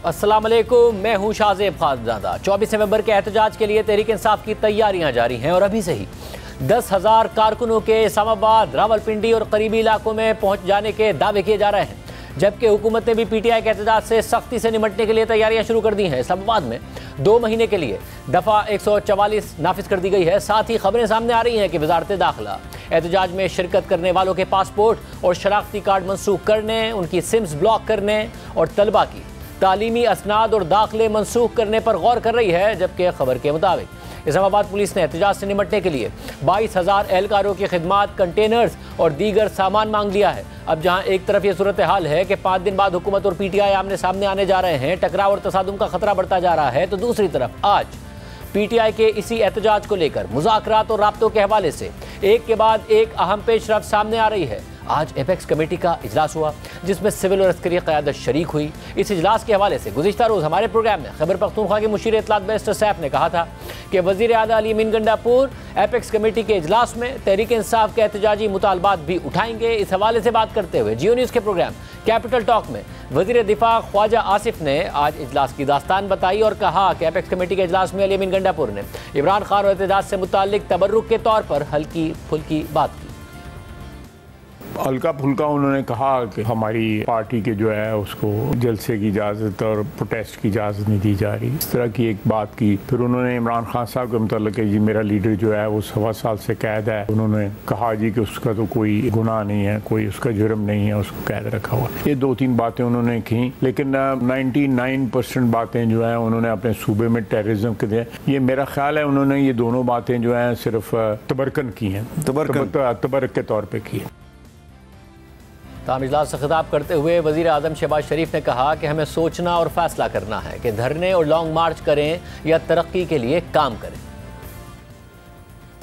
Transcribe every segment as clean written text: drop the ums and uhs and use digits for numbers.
अस्सलाम वालेकुम, मैं हूँ शाहजेब खानज़ादा। 24 नवंबर के एहतजाज के लिए तहरीक इंसाफ की तैयारियां जारी हैं और अभी से ही 10,000 कारकुनों के इस्लामाबाद, रावलपिंडी और करीबी इलाकों में पहुँच जाने के दावे किए जा रहे हैं, जबकि हुकूमत ने भी पीटीआई के एहतजाज से सख्ती से निपटने के लिए तैयारियां शुरू कर दी हैं। इस्लामाबाद में 2 महीने के लिए दफ़ा 144 नाफिज कर दी गई है। साथ ही खबरें सामने आ रही हैं कि वजारत दाखिला एहतजाज में शिरकत करने वालों के पासपोर्ट और शनाख्ती कार्ड मनसूख करने, उनकी सिम्स ब्लॉक करने और तलबा की तालीमी असनाद और दाखिले मनसूख करने पर गौर कर रही है। जबकि खबर के मुताबिक इस्लामाबाद पुलिस ने एहतजाज से निपटने के लिए 22,000 एहलकारों की खिदमात, कंटेनर्स और दीगर सामान मांग लिया है। अब जहां एक तरफ ये सूरत हाल है कि 5 दिन बाद हुकूमत और पीटीआई आमने सामने आने जा रहे हैं, टकराव और तसादुम का खतरा बढ़ता जा रहा है, तो दूसरी तरफ आज पीटीआई के इसी एहतजाज को लेकर मुज़ाकरात और राब्तों के हवाले से एक के बाद एक अहम पेशरफ्त सामने आ रही है। आज एपेक्स कमेटी का इजलास हुआ, जिसमें सिविल और अस्करी क़यादत शरीक हुई। इस इजलास के हवाले से गुज़िश्ता रोज़ हमारे प्रोग्राम में खैबर पख्तूनख्वा के मुशीर इत्तलात बैरिस्टर सैफ ने कहा था कि वज़ीर आला अली अमीन गंडापुर एपेक्स कमेटी के इजलास में तहरीक इंसाफ के एहतजाजी मुतालबात भी उठाएंगे। इस हवाले से बात करते हुए जियो न्यूज़ के प्रोग्राम कैपिटल टॉक में वज़ीर दिफा ख्वाजा आसिफ ने आज इजलास की दास्तान बताई और कहा कि एपेक्स कमेटी के इजलास में अली अमीन गंडापुर ने इमरान खान और एहतजाज से मुताल्लिक तबर्रुक के तौर पर हल्की फुल्की बात की। हल्का फुल्का उन्होंने कहा कि हमारी पार्टी के जो है उसको जलसे की इजाज़त और प्रोटेस्ट की इजाज़त नहीं दी जा रही, इस तरह की एक बात की। फिर उन्होंने इमरान खान साहब के मुताल्लिक जी मेरा लीडर जो है वो 1.25 साल से कैद है, उन्होंने कहा जी कि उसका तो कोई गुनाह नहीं है, कोई उसका जुर्म नहीं है, उसको कैद रखा हुआ। ये 2-3 बातें उन्होंने की, लेकिन 99% बातें जो है उन्होंने अपने सूबे में टेररिज्म के दिए। ये मेरा ख्याल है उन्होंने ये दोनों बातें जो है सिर्फ तबरकन की हैं, तबरक के तौर पर की है। ताम इजलास से खिताब करते हुए वज़ीर आज़म शहबाज शरीफ ने कहा कि हमें सोचना और फैसला करना है कि धरने और लॉन्ग मार्च करें या तरक्की के लिए काम करें।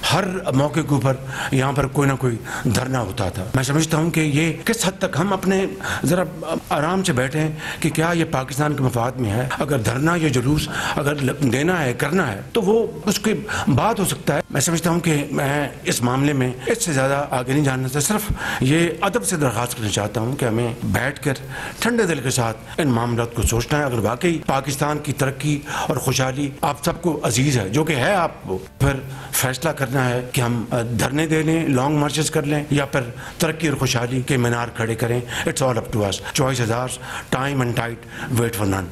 हर मौके के ऊपर यहाँ पर कोई ना कोई धरना होता था। मैं समझता हूँ कि ये किस हद तक हम अपने ज़रा आराम से बैठें कि क्या ये पाकिस्तान के मफाद में है। अगर धरना या जुलूस अगर देना है, करना है, तो वो उसके बाद हो सकता है। मैं समझता हूँ कि मैं इस मामले में इससे ज़्यादा आगे नहीं जाना चाहता। सिर्फ ये अदब से दरख्वास्त करना चाहता हूँ कि हमें बैठ कर ठंडे दिल के साथ इन मामलों को सोचना है। अगर वाकई पाकिस्तान की तरक्की और खुशहाली आप सबको अजीज़ है, जो कि है आपको, फिर फैसला करना है कि हम धरने दे लें, लॉन्ग मार्चेस कर लें, या फिर तरक्की और खुशहाली के मीनार खड़े करें। It's all up to us. Choice is ours, time and tide, wait for none.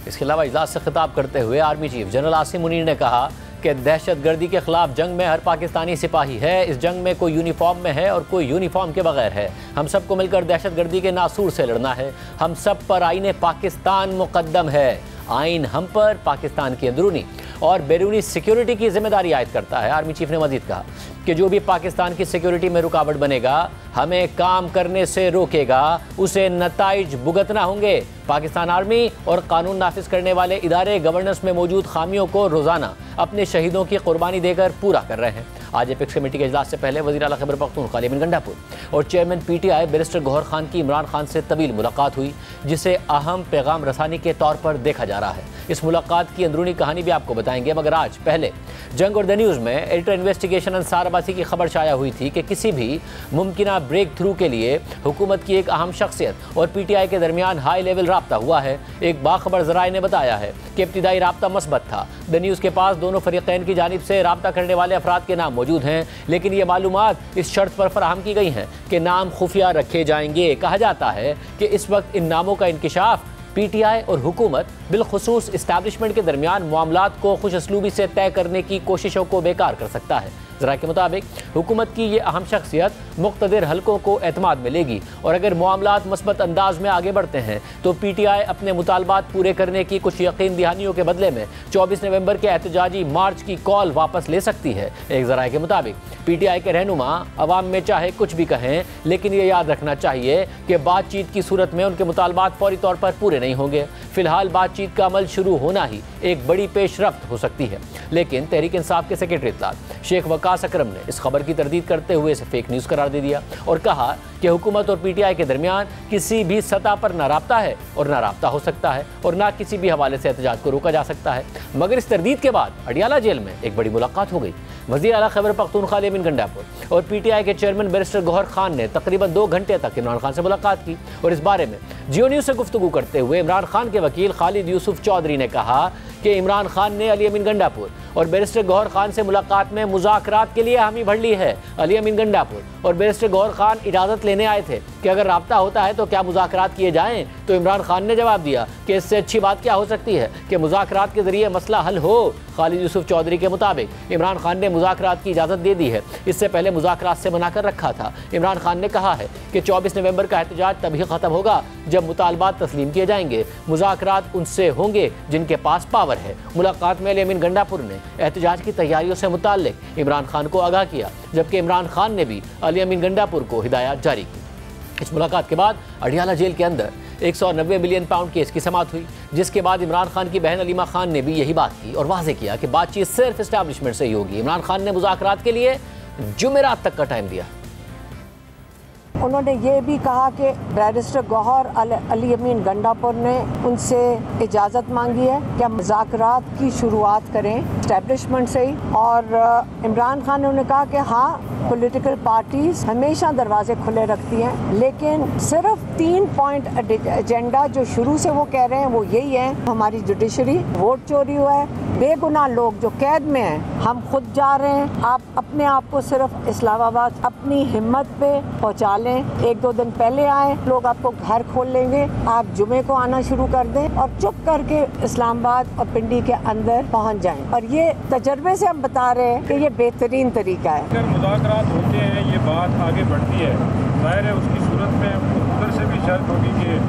इसके अलावा इजलास से खिताब करते हुए army chief general Asim Munir ने कहा कि दहशतगर्दी के खिलाफ जंग में हर पाकिस्तानी सिपाही है। इस जंग में कोई यूनिफॉर्म में है और कोई यूनिफॉर्म के बगैर है। हम सबको मिलकर दहशतगर्दी के नासूर से लड़ना है। हम सब पर आईने पाकिस्तान मुकद्दम है। आइन हम पर पाकिस्तान की अंदरूनी और बैरूनी सिक्योरिटी की जिम्मेदारी आयद करता है। आर्मी चीफ ने मजीद कहा कि जो भी पाकिस्तान की सिक्योरिटी में रुकावट बनेगा, हमें काम करने से रोकेगा, उसे नताइज भुगतना होंगे। पाकिस्तान आर्मी और कानून नाफिज करने वाले इदारे गवर्नेंस में मौजूद खामियों को रोज़ाना अपने शहीदों की कुर्बानी देकर पूरा कर रहे हैं। आज एपेक्स कमेटी के इजलास से पहले वज़ीर आला खैबर पख्तूनख्वा अली अमीन गंडापुर और chairman PTI barrister Gohar Khan की इमरान खान से तवील मुलाकात हुई, जिसे अहम पैगाम रसानी के तौर पर देखा जा रहा है। इस मुलाकात की अंदरूनी कहानी भी आपको बताएंगे, मगर आज पहले जंग और द न्यूज़ में एडिटर इन्वेस्टिगेशन अंसार अब्बासी की खबर शाया हुई थी कि किसी भी मुमकिना ब्रेक थ्रू के लिए हुकूमत की एक अहम शख्सियत और पीटीआई के दरमियान हाई लेवल राब्ता हुआ है। एक बाखबर ज़राए ने बताया है कि इब्तिदाई राब्ता मस्बत था। द न्यूज़ के पास दोनों फरीक़ैन की जानिब से राब्ता करने वाले अफराद के नाम मौजूद हैं, लेकिन ये मालूमात इस शर्त पर फराहम की गई हैं कि नाम खुफिया रखे जाएंगे। कहा जाता है कि इस वक्त इन नामों का इंकिशाफ पीटीआई और हुकूमत बिलखुसूस इस्टेब्लिशमेंट के दरमियान मामलात को खुश असलूबी से तय करने की कोशिशों को बेकार कर सकता है। ज़रा के मुताबिक हुकूमत की ये अहम शख्सियत मुक़्तदिर हलकों को एतमाद में लेगी और अगर मामलात मस्बत अंदाज में आगे बढ़ते हैं तो पीटीआई अपने मुतालबात पूरे करने की कुछ यकीन दहानियों के बदले में 24 नवंबर के एहतजाजी मार्च की कॉल वापस ले सकती है। एक ज़राए के मुताबिक पीटीआई के रहनुमा अवाम में चाहे कुछ भी कहें, लेकिन ये याद रखना चाहिए कि बातचीत की सूरत में उनके मुतालबात फौरी तौर पर पूरे नहीं होंगे। फिलहाल बातचीत का अमल शुरू होना ही एक बड़ी पेशरफ्त हो सकती है। लेकिन तहरीक इंसाफ के सेक्रेटरी इत्तलात शेख वकास अकरम ने इस खबर की तरदीद करते हुए इसे फेक न्यूज़ करार दे दिया और कहा कि हुकूमत और पीटीआई के दरमियान किसी भी सतह पर ना राब्ता है और ना राब्ता हो सकता है और ना किसी भी हवाले से एहतजाज को रोका जा सकता है। मगर इस तरदीद के बाद अडियाला जेल में एक बड़ी मुलाकात हो गई। वज़ीर आला खैबर पख्तूनख्वा अली अमीन गंडापुर और पीटीआई के चेयरमैन बैरिस्टर गौहर खान ने तकरीबन 2 घंटे तक इमरान खान से मुलाकात की और इस बारे में जियो न्यूज़ से गुफ्तगू करते हुए इमरान खान के वकील खालिद यूसुफ चौधरी ने कहा कि इमरान खान ने अली अमीन गंडापुर और बैरिस्टर गौहर खान से मुलाकात में मुज़ाकरात के लिए हामी भर ली है। अली अमीन गंडापुर और बैरिस्टर गौहर खान इजाज़त लेने आए थे कि अगर राब्ता होता है तो क्या मुज़ाकरात किए जाएं, तो इमरान खान ने जवाब दिया कि इससे अच्छी बात क्या हो सकती है कि मुज़ाकरात के ज़रिए मसला हल हो। खालिद यूसुफ चौधरी के मुताबिक इमरान खान ने मुज़ाकरात की इजाज़त दे दी है, इससे पहले मुज़ाकरात से मना कर रखा था। इमरान खान ने कहा है कि 24 नवंबर का एहतजाज तभी ख़त्म होगा जब मुतालबात तस्लीम किए जाएंगे। मुज़ाकरात उनसे होंगे जिनके पास पावर है। मुलाकात में अली अमीन गंडापुर ने एहतजाज की तैयारियों से मुताल्लिक इमरान खान को आगाह किया, जबकि इमरान खान ने भी अली अमीन गंडापुर को हिदायत जारी की। इस मुलाकात के बाद अडियाला जेल के अंदर 190 मिलियन पाउंड केस की समाअत हुई, जिसके बाद इमरान खान की बहन अलीमा खान ने भी यही बात की और वाज़ेह किया कि बातचीत सिर्फ इस्टेब्लिशमेंट से ही होगी। इमरान खान ने मुज़ाकरात के लिए जुमेरात तक का टाइम दिया। उन्होंने ये भी कहा कि बैरिस्टर गौहर अली अमीन गंडापुर ने उनसे इजाज़त मांगी है कि हम मुज़ाकरात की शुरुआत करें इस्टेब्लिशमेंट से ही। और इमरान खान ने उन्हें कहा कि हाँ, पॉलिटिकल पार्टीज़ हमेशा दरवाजे खुले रखती हैं, लेकिन सिर्फ 3 पॉइंट एजेंडा जो शुरू से वो कह रहे हैं वो यही है, हमारी जुडिशरी, वोट चोरी हुआ है, बेगुनाह लोग जो कैद में हैं, हम खुद जा रहे हैं, आप अपने आप को सिर्फ इस्लामाबाद अपनी हिम्मत पे पहुंचा लें। 1-2 दिन पहले आए, लोग आपको घर खोल लेंगे, आप जुमे को आना शुरू कर दें और चुप करके इस्लामाबाद और पिंडी के अंदर पहुंच जाएं। और ये तजर्बे से हम बता रहे हैं कि ये बेहतरीन तरीका है। अगर मुज़ाकरात होते हैं, ये बात आगे बढ़ती है, जाहिर है उसकी सूरत में उधर से भी शर्त होगी कि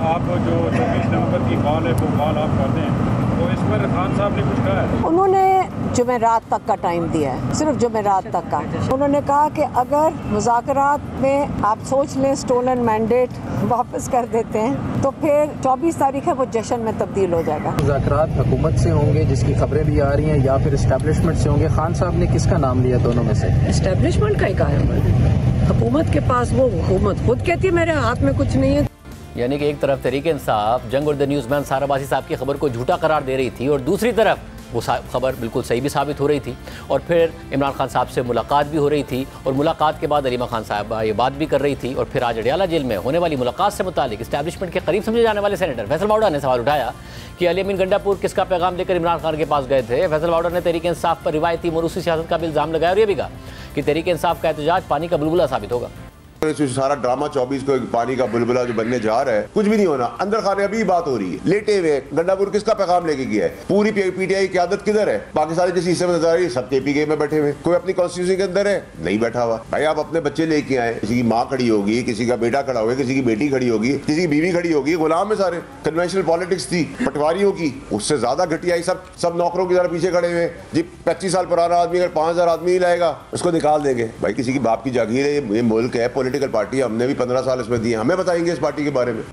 आप जो 24 नवंबर की कॉल है वो कॉल आप कर दें। तो इस पर खान साहब ने कुछ कहा है? उन्होंने जुमेरात तक का टाइम दिया है, सिर्फ जुमेरात तक का। उन्होंने कहा कि अगर मुज़ाकरात में आप सोच लें स्टोलन मैंडेट वापस कर देते हैं तो फिर 24 तारीख है वो जश्न में तब्दील हो जाएगा। मुज़ाकरात हुकूमत से होंगे जिसकी खबरें भी आ रही हैं, या फिर इस्टेब्लिशमेंट से होंगे? खान साहब ने किसका नाम लिया दोनों में से? इस्टेब्लिशमेंट का ही कहा है, हुकूमत के पास, वो हुकूमत खुद कहती है मेरे हाथ में कुछ नहीं है। यानी कि एक तरफ तहरीक इंसाफ जंग और द न्यूज़मैन सारा अब्बासी साहब की खबर को झूठा करार दे रही थी और दूसरी तरफ वो खबर बिल्कुल सही भी साबित हो रही थी। और फिर इमरान खान साहब से मुलाकात भी हो रही थी और मुलाकात के बाद अलीमा खान साहब ये बात भी कर रही थी। और फिर आज अडियाला जेल में होने वाली मुलाकात से मुतालिक इस्टेब्लिशमेंट के करीब समझे जाने वाले सेनेटर फैसल बावड़ा ने सवाल उठाया कि अली अमीन गंडापुर किसका पैगाम लेकर इमरान खान के पास गए थे। फैसल बावड़ा ने तहरीक इंसाफ पर रिवायती मरूसी सियासत का भी इल्ज़ाम लगाया और यह भी कहा कि तहरीक इंसाफ का एहतजाज पानी का बुलबुला साबित होगा। सारा ड्रामा 24 को पानी का बुलबुला जो बनने जा रहा है, कुछ भी नहीं होना। अंदर खाने अभी बात हो रही है, लेटे हुए गंडापुर किसका पैगाम लेके गया है? पूरी पीटीआई की आदत किधर है? पाकिस्तानी जिस हिस्से में नजर आ रही है सब केपीके में बैठे हुए, कोई अपनी कॉन्स्टिट्यूंसी के अंदर है नहीं बैठा हुआ। भाई आप अपने बच्चे लेके आए, किसी की माँ खड़ी होगी, किसी का बेटा खड़ा होगा, किसी की बेटी खड़ी होगी, किसी की बीवी खड़ी होगी, गुलाम है सारे। कन्वेंशनल पॉलिटिक्स थी पटवारियों की, उससे ज्यादा घटिया सब नौकरों की तरह पीछे खड़े हुए जी। 25 साल पुराना आदमी अगर 5000 आदमी ही लाएगा उसको निकाल देंगे। भाई किसी की बाप की जागीर है, ये मुल्क है, पॉलिटिकल पार्टी, हमने भी 15 साल इसमें दिए, हमें बताएंगे इस पार्टी के बारे में।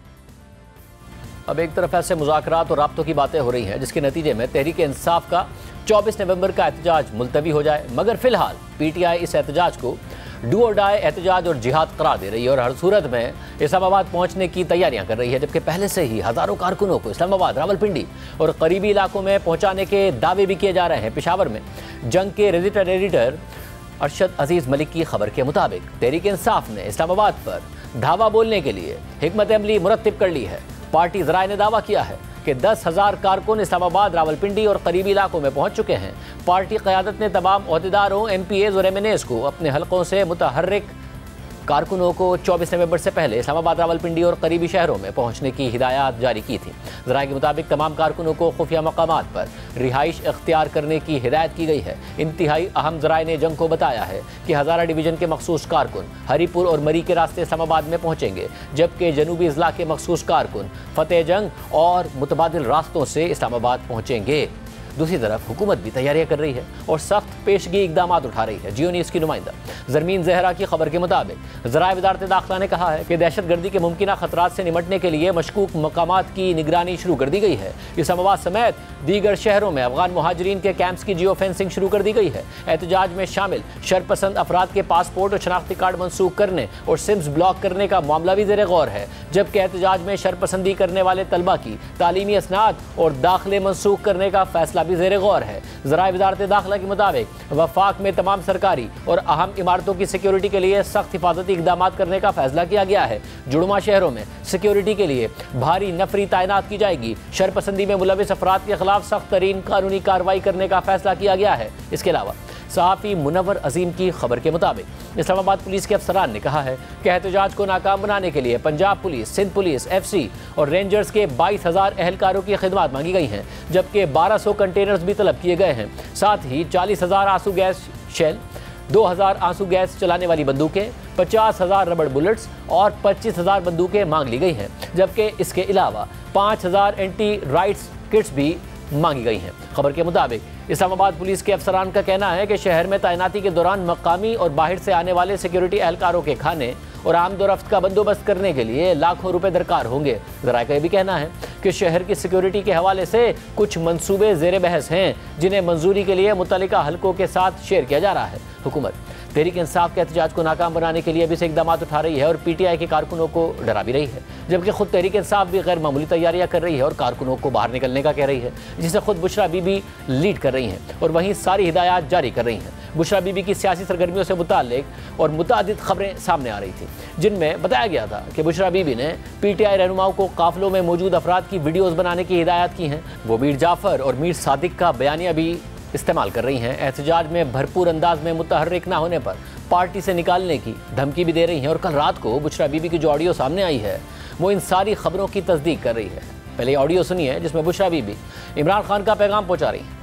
अब एक तरफ ऐसे मुज़ाकरात और राब्तों की बातें हो रही हैं जिसके नतीजे में तहरीक इंसाफ का 24 नवंबर का एहतजाज मुलतवी हो जाए, मगर फिलहाल पीटीआई इस एहतजाज को डू और डाई एहतजाज और जिहाद करार दे रही है और हर सूरत में इस्लामाबाद पहुंचने की तैयारियां कर रही है। जबकि पहले से ही हज़ारों कारकुनों को इस्लामाबाद, रावलपिंडी और करीबी इलाकों में पहुंचाने के दावे भी किए जा रहे हैं। पेशावर में जंग के रेजिडेंट एडिटर अरशद अजीज़ मलिक की खबर के मुताबिक तहरीक इंसाफ ने इस्लामाबाद पर धावा बोलने के लिए हिकमत अमली मुरत्तिब कर ली है। पार्टी ज़राए ने दावा किया है कि 10,000 कारकुन इस्लामाबाद, रावलपिंडी और करीबी इलाकों में पहुंच चुके हैं। पार्टी क़यादत ने तमाम ओहदेदारों, MPAs और MNAs को अपने हलकों से मुतहर्रिक कारकुनों को 24 नवंबर से पहले इस्लामाबाद, रावलपिंडी और करीबी शहरों में पहुंचने की हिदायत जारी की थी। ज़राए के मुताबिक तमाम कारकुनों को खुफिया मकामात पर रिहाइश इख्तियार करने की हिदायत की गई है। इंतहाई अहम ज़राए ने जंग को बताया है कि हज़ारा डिवीज़न के मखसूस कारकुन हरीपुर और मरी के रास्ते इस्लामाबाद में पहुँचेंगे, जबकि जनूबी अजला के मखसूस कारकुन फतेह जंग और मुतबादिल रास्तों से इस्लामाबाद पहुँचेंगे। दूसरी तरफ हुकूमत भी तैयारियां कर रही है और सख्त पेशगी इकदाम उठा रही है। जियो न्यूज़ की नुमाइंदा ज़रमीन ज़हरा की खबर के मुताबिक ज़राए वज़ारत दाखिला ने कहा है कि दहशतगर्दी के मुमकिन खतरात से निमटने के लिए मशकूक मकामात की निगरानी शुरू कर दी गई है। इस्लामाबाद समेत दीगर शहरों में अफगान मुहाजिरीन के कैंप्स की जियो फेंसिंग शुरू कर दी गई है। एहतजाज में शामिल शरपसंद अफराद के पासपोर्ट और शनाख्ती कार्ड मनसूख करने और सिम्स ब्लॉक करने का मामला भी ज़ेर गौर है, जबकि एहतजाज में शरपसंदी करने वाले तलबा की तालीमी असनाद और दाखिले मनसूख करने का फैसला मसला भी जेर गौर है। ज़राए वज़ारत दाखिला के मुताबिक वफाक में तमाम सरकारी और अहम इमारतों की सिक्योरिटी के लिए सख्त हिफाजती इक़दाम करने का फैसला किया गया है। जुड़वा शहरों में सिक्योरिटी के लिए भारी नफरी तैनात की जाएगी। शरपसंदी में मुलविस अफराद के खिलाफ सख्त तरीन कानूनी कार्रवाई करने का फैसला किया गया है। इसके अलावा सहाफ़ी मुनव्वर अजीम की खबर के मुताबिक इस्लामाबाद पुलिस के अफसरान ने कहा है कि एहतजाज को नाकाम बनाने के लिए Punjab police, Sindh police, FC और रेंजर्स के 22,000 एहलकारों की खिदमत मांगी गई हैं, जबकि 1200 कंटेनर्स भी तलब किए गए हैं। साथ ही 40,000 आंसू गैस शेल, 2,000 आंसू गैस चलाने वाली बंदूकें, 50,000 रबड़ बुलेट्स और 25,000 बंदूकें मांग ली गई हैं, जबकि इसके अलावा 5,000 एंटी राइट्स किट्स भी मांगी गई हैं। खबर के मुताबिक इस्लामाबाद पुलिस के अफसरान का कहना है कि शहर में तैनाती के दौरान मकामी और बाहर से आने वाले सिक्योरिटी एहलकारों के खाने और आमदोरफ्त का बंदोबस्त करने के लिए लाखों रुपए दरकार होंगे। ज़राए का यह भी कहना है कि शहर की सिक्योरिटी के हवाले से कुछ मंसूबे ज़ेर बहस हैं, जिन्हें मंजूरी के लिए मुतल्लिका हलकों के साथ शेयर किया जा रहा है। हुकूमत तहरीक इंसाफ के एहतजाज को नाकाम बनाने के लिए भी से इकदाम उठा रही है और PTI के कारकुनों को डरा भी रही है, जबकि खुद तहरीक इंसाफ भी गैर मामूली तैयारियां कर रही है और कारकुनों को बाहर निकलने का कह रही है, जिसे खुद बुशरा बीबी लीड कर रही हैं और वहीं सारी हिदायत जारी कर रही हैं। बुशरा बीबी की सियासी सरगर्मियों से मुताल्लिक और मुतादिद खबरें सामने आ रही थी, जिनमें बताया गया था कि बुशरा बीबी ने PTI रहनुमाओं को काफिलों में मौजूद अफराद की वीडियोज़ बनाने की हिदायत की हैं। वो मीर जाफ़र और मीर सादिक का बयानिया भी इस्तेमाल कर रही हैं। एहतजाज में भरपूर अंदाज में मुतहर्रिक न होने पर पार्टी से निकालने की धमकी भी दे रही हैं और कल रात को बुशरा बीबी की जो ऑडियो सामने आई है वो इन सारी खबरों की तस्दीक कर रही है। पहले ऑडियो सुनिए जिसमें बुशरा बीबी इमरान खान का पैगाम पहुंचा रही है।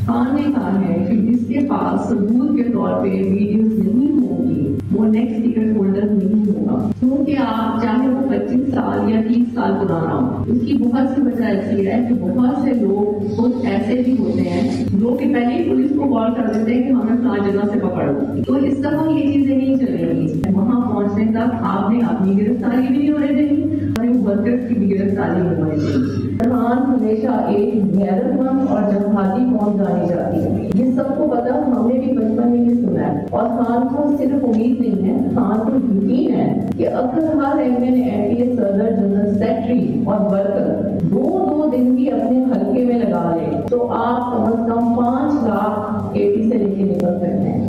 खान ने कहा है कि जिसके पास सबूत के तौर पे वीडियोस नहीं होगी वो नेक्स्ट टिकट होल्डर नहीं होगा, क्योंकि आप चाहे वो 25 साल या 30 साल पुराना हो। उसकी बहुत सी वजह ऐसी है कि बहुत से लोग कुछ ऐसे भी होते हैं जो कि पहले ही पुलिस को कॉल कर देते हैं कि हमें फलां जगह से पकड़ लो। तो इस दफा ये चीजें नहीं चलेंगी। वहाँ पहुँचने तक आपने अपनी गिरफ्तारी भी नहीं होने देनी और वर्कर्स की भी गिरफ्तारी नहीं होने देनी। खान हमेशा एक गैरतमंद और जज्बाती कौम जानी जाती है, ये सबको पता, हमने भी बचपन में ये सुना है। और खान को सिर्फ उम्मीद नहीं है, खान को यकीन है कि अगर हर NTA सदर, जनरल सेक्रेटरी और वर्कर दो दिन भी अपने हल्के में लगा ले तो आप कम से कम 5 लाख AP से लेके निकल सकते हैं।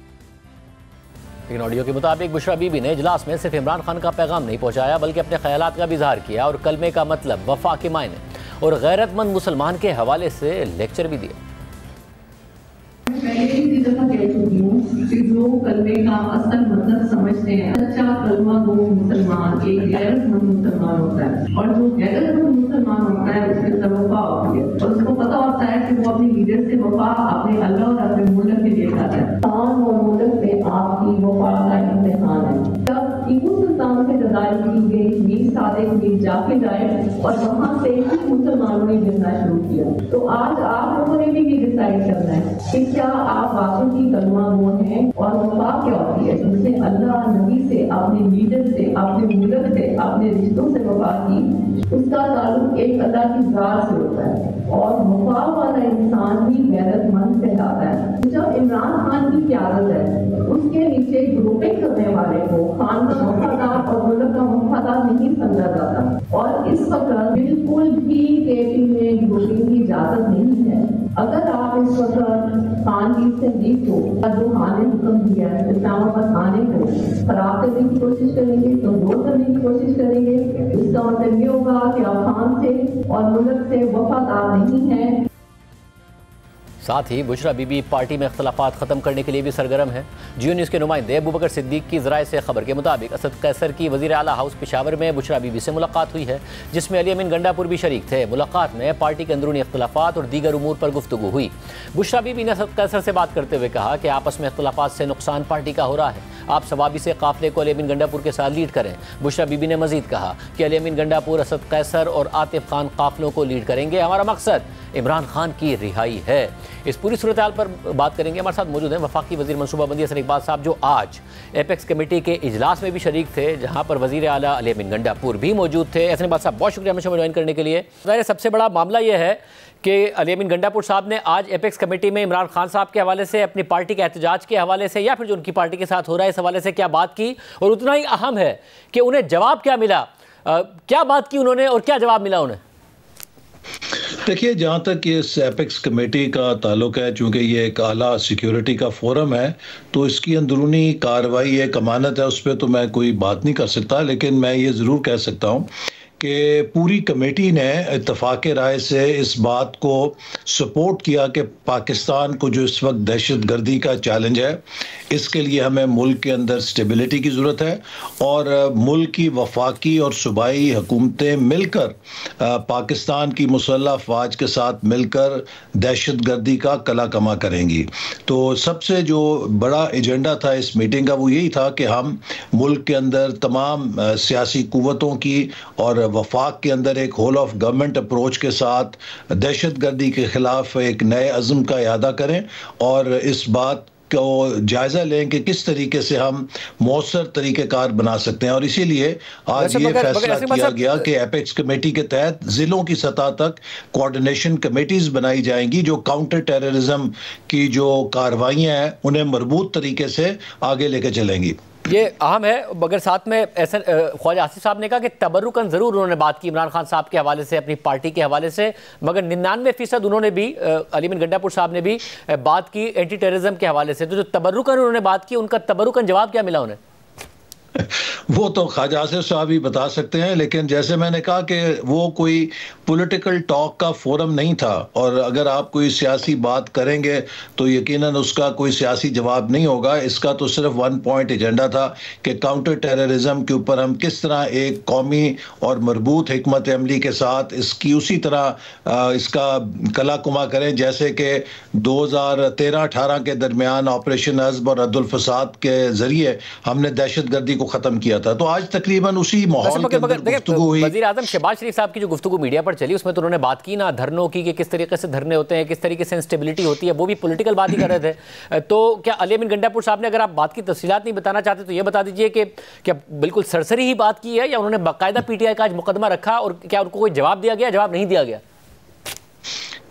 लेकिन ऑडियो के मुताबिक बुशरा बीबी ने इजलास में सिर्फ इमरान खान का पैगाम नहीं पहुंचाया बल्कि अपने ख्यालात का भी इजहार किया और कलमे का मतलब, वफा के मायने और गैरतमंद मुसलमान के हवाले से लेक्चर भी दिया। पहले भी दफा कह चुकी हूँ कि जो कलमे का असल मतलब समझते हैं, सच्चा कलमा गो मुसलमान एक गैरतमंद मुसलमान होता है और जो गैरतमंद मुसलमान होता है उसके अंदर वफा होती है और उसको पता होता है कि वो अपने लीडर से वफा अपने अल्लाह और अपने मुल्क के लिए चाहता है। खान और मुल्क में आपकी वफा का इम्तिहान है। जब टीपू सुल्तान से गद्दारी की गई, मीर सादिक मीर जाके जाए और वहाँ से ही मुसलमानों ने गिरना शुरू किया। तो आज आप लोगों ने भी डिसाइड करना है कि क्या आप वाकई की कलमा गो हैं और वफा क्या होती है, जिससे अल्लाह नबी से, अपने लीडर से, अपने मुल्क से, अपने रिश्तों से वफा की, उसका ताल्लुक एक अल्लाह की जात से होता है और वफा वाला इंसान भी गैरतमंद कहलाता है। जब इमरान खान की क़यादत है उसके नीचे ग्रुपिंग करने वाले को खान का वफादार और मुल्क का वफादार नहीं समझा जाता और इस वक्त बिल्कुल भी KP में ग्रुपिंग की इजाजत नहीं है। अगर आप इस वक्त खान की तहरीक को, जो खान ने हुक्म दिया है इस्लामाबाद आने को खराब करने की कोशिश करेंगे, कमजोर करने की कोशिश करेंगे, इसका मतलब ये होगा कि आप खान से और मुल्क से वफादार नहीं है। साथ ही बुशरा बीबी पार्टी में इख्तलाफात ख़त्म करने के लिए भी सरगर्म है। जियो न्यूज़ के नुमाइंदे अबू बकर सिद्दीक की ज़राए से खबर के मुताबिक असद कैसर की वज़ीर आला हाउस पेशावर में बुशरा बीबी से मुलाकात हुई है, जिसमें अली अमीन गंडापुर भी शरीक थे। मुलाकात में पार्टी के अंदरूनी इख्तलाफात और दीगर उमूर पर गुफ्तगू हुई। बुशरा बीबी ने असद कैसर से बात करते हुए कहा कि आपस में इख्तलाफात से नुकसान पार्टी का हो रहा है, आप सवाबी से काफिले को अली अमीन गंडापुर के साथ लीड करें। बुशरा बीबी ने मजीद कहा कि अली अमीन गंडापुर, असद कैसर और आतिफ खान काफिलों को लीड करेंगे। हमारा मकसद इमरान खान की रिहाई है। इस पूरी सूरत हाल पर बात करेंगे। हमारे साथ मौजूद हैं वफाकी वजीर मनसूबाबंदी हसन इकबाल साहब, जो आज एपेक्स कमेटी के इजलास में भी शरीक थे, जहां पर वजीर आला अली अमीन गंडापुर भी मौजूद थे। हसन इकबाल साहब, बहुत शुक्रिया हमें ज्वाइन करने के लिए। सबसे बड़ा मामला यह है कि अली अमीन गंडापुर साहब ने आज एपेक्स कमेटी में इमरान खान साहब के हवाले से, अपनी पार्टी के एहतजाज के हवाले से, या फिर जो उनकी पार्टी के साथ हो रहा है इस हवाले से क्या बात की, और उतना ही अहम है कि उन्हें जवाब क्या मिला, क्या बात की उन्होंने और क्या जवाब मिला उन्हें। देखिए, जहाँ तक ये एपेक्स कमेटी का ताल्लुक है, चूँकि ये एक आला सिक्योरिटी का फोरम है, तो इसकी अंदरूनी कार्रवाई एक अमानत है, उस पर तो मैं कोई बात नहीं कर सकता। लेकिन मैं ये ज़रूर कह सकता हूँ कि पूरी कमेटी ने इत्तफाक राय से इस बात को सपोर्ट किया कि पाकिस्तान को जो इस वक्त दहशत गर्दी का चैलेंज है, इसके लिए हमें मुल्क के अंदर स्टेबिलिटी की ज़रूरत है और मुल्क की वफाकी और सूबाई हुकूमतें मिलकर पाकिस्तान की मुसल्लह अफवाज के साथ मिलकर दहशत गर्दी का कला कमा करेंगी। तो सबसे जो बड़ा एजेंडा था इस मीटिंग का वो यही था कि हम मुल्क के अंदर तमाम सियासी कुव्वतों की और वफाक के अंदर एक होल ऑफ गवर्नमेंट अप्रोच के साथ दहशत गर्दी के खिलाफ एक नए अज़्म का इरादा करें और इस बात को जायज़ा लें कि किस तरीके से हम मौसर तरीक़ेकार बना सकते हैं। और इसीलिए आज ये फैसला किया गया कि एपेक्स कमेटी के तहत ज़िलों की सतह तक कोऑर्डिनेशन कमेटीज़ बनाई जाएंगी जो काउंटर टेररिज्म की जो कार्रवाइयाँ हैं उन्हें मरबूत तरीके से आगे लेके चलेंगी। ये अहम है, मगर साथ में ऐसा ख्वाजा आसिफ साहब ने कहा कि तबर्रुकन ज़रूर उन्होंने बात की इमरान खान साहब के हवाले से, अपनी पार्टी के हवाले से, मगर 99% उन्होंने भी अली अमीन गंडापुर साहब ने भी बात की एंटी टेररिज्म के हवाले से। तो जो तबर्रुकन उन्होंने बात की, उनका तबर्रुकन जवाब क्या मिला उन्हें? वो तो ख्वाजा आसिफ साहब ही बता सकते हैं, लेकिन जैसे मैंने कहा कि वो कोई पॉलिटिकल टॉक का फोरम नहीं था और अगर आप कोई सियासी बात करेंगे तो यकीनन उसका कोई सियासी जवाब नहीं होगा। इसका तो सिर्फ वन पॉइंट एजेंडा था कि काउंटर टेररिज्म के ऊपर हम किस तरह एक कौमी और मरबूत हिकमत अमली के साथ इसकी उसी तरह इसका कला कुमा करें जैसे कि 2013-18 के दरमियान ऑपरेशन अज़्ब और रद्दुल फसाद के ज़रिए हमने दहशत गर्दी को ख़त्म किया था। तो आज तकरीबन उसी माहौल के अंदर गुफ्तगू हुई। वज़ीर आज़म शहबाज शरीफ साहब की जो गुफ्तगू मीडिया पर चली उसमें तो उन्होंने बात की ना धरनों की कि किस तरीके से धरने होते हैं, किस तरीके से इंस्टेबिलिटी होती है, वो भी पॉलिटिकल बात ही कर रहे थे। तो क्या अली अमीन गंडापुर साहब ने, अगर आप बात की तफसीलात नहीं बताना चाहते तो ये बता दीजिए कि क्या बिल्कुल सरसरी ही बात की है या उन्होंने बाकायदा PTI का आज मुकदमा रखा और क्या उनको कोई जवाब दिया गया, जवाब नहीं दिया गया?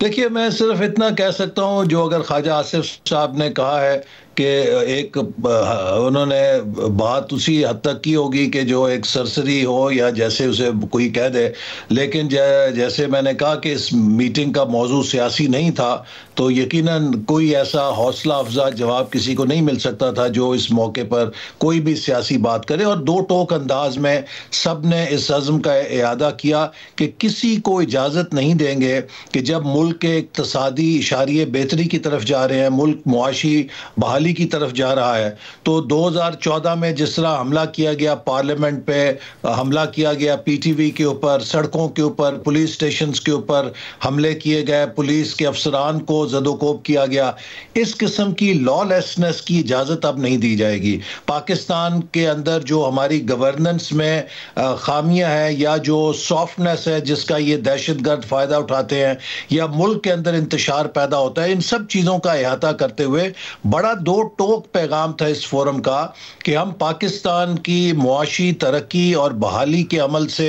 देखिए, मैं सिर्फ इतना कह सकता हूँ, जो अगर ख्वाजा आसिफ साहब ने कहा है कि एक उन्होंने बात उसी हद तक की होगी कि जो एक सरसरी हो या जैसे उसे कोई कह दे, लेकिन जैसे मैंने कहा कि इस मीटिंग का मौजू सियासी नहीं था, तो यकीनन कोई ऐसा हौसला अफजा जवाब किसी को नहीं मिल सकता था जो इस मौके पर कोई भी सियासी बात करे। और दो टोक अंदाज में सब ने इस अज़्म का इरादा किया कि किसी को इजाज़त नहीं देंगे कि जब मुल्क के इक़्तिसादी इशारे बेहतरी की तरफ जा रहे हैं, मुल्क मुआशी बहाली की तरफ जा रहा है, तो 2014 में जिस तरह हमला किया गया पार्लियामेंट पे, हमला किया गया PTV के ऊपर, सड़कों के ऊपर, पुलिस स्टेशंस के ऊपर हमले किए गए, पुलिस के अफसरान को ज़दोकोब किया गया, इस किस्म की लॉलेसनेस की इजाज़त अब नहीं दी जाएगी। पाकिस्तान के अंदर जो हमारी गवर्नेंस में खामियां हैं या जो सॉफ्टनेस है जिसका ये दहशतगर्द फ़ायदा उठाते हैं या मुल्क के अंदर इंतशार पैदा होता है, इन सब चीज़ों का अहाता करते हुए बड़ा दो टोक पैगाम था इस फोरम का कि हम पाकिस्तान की मुआशी तरक्की और बहाली के अमल से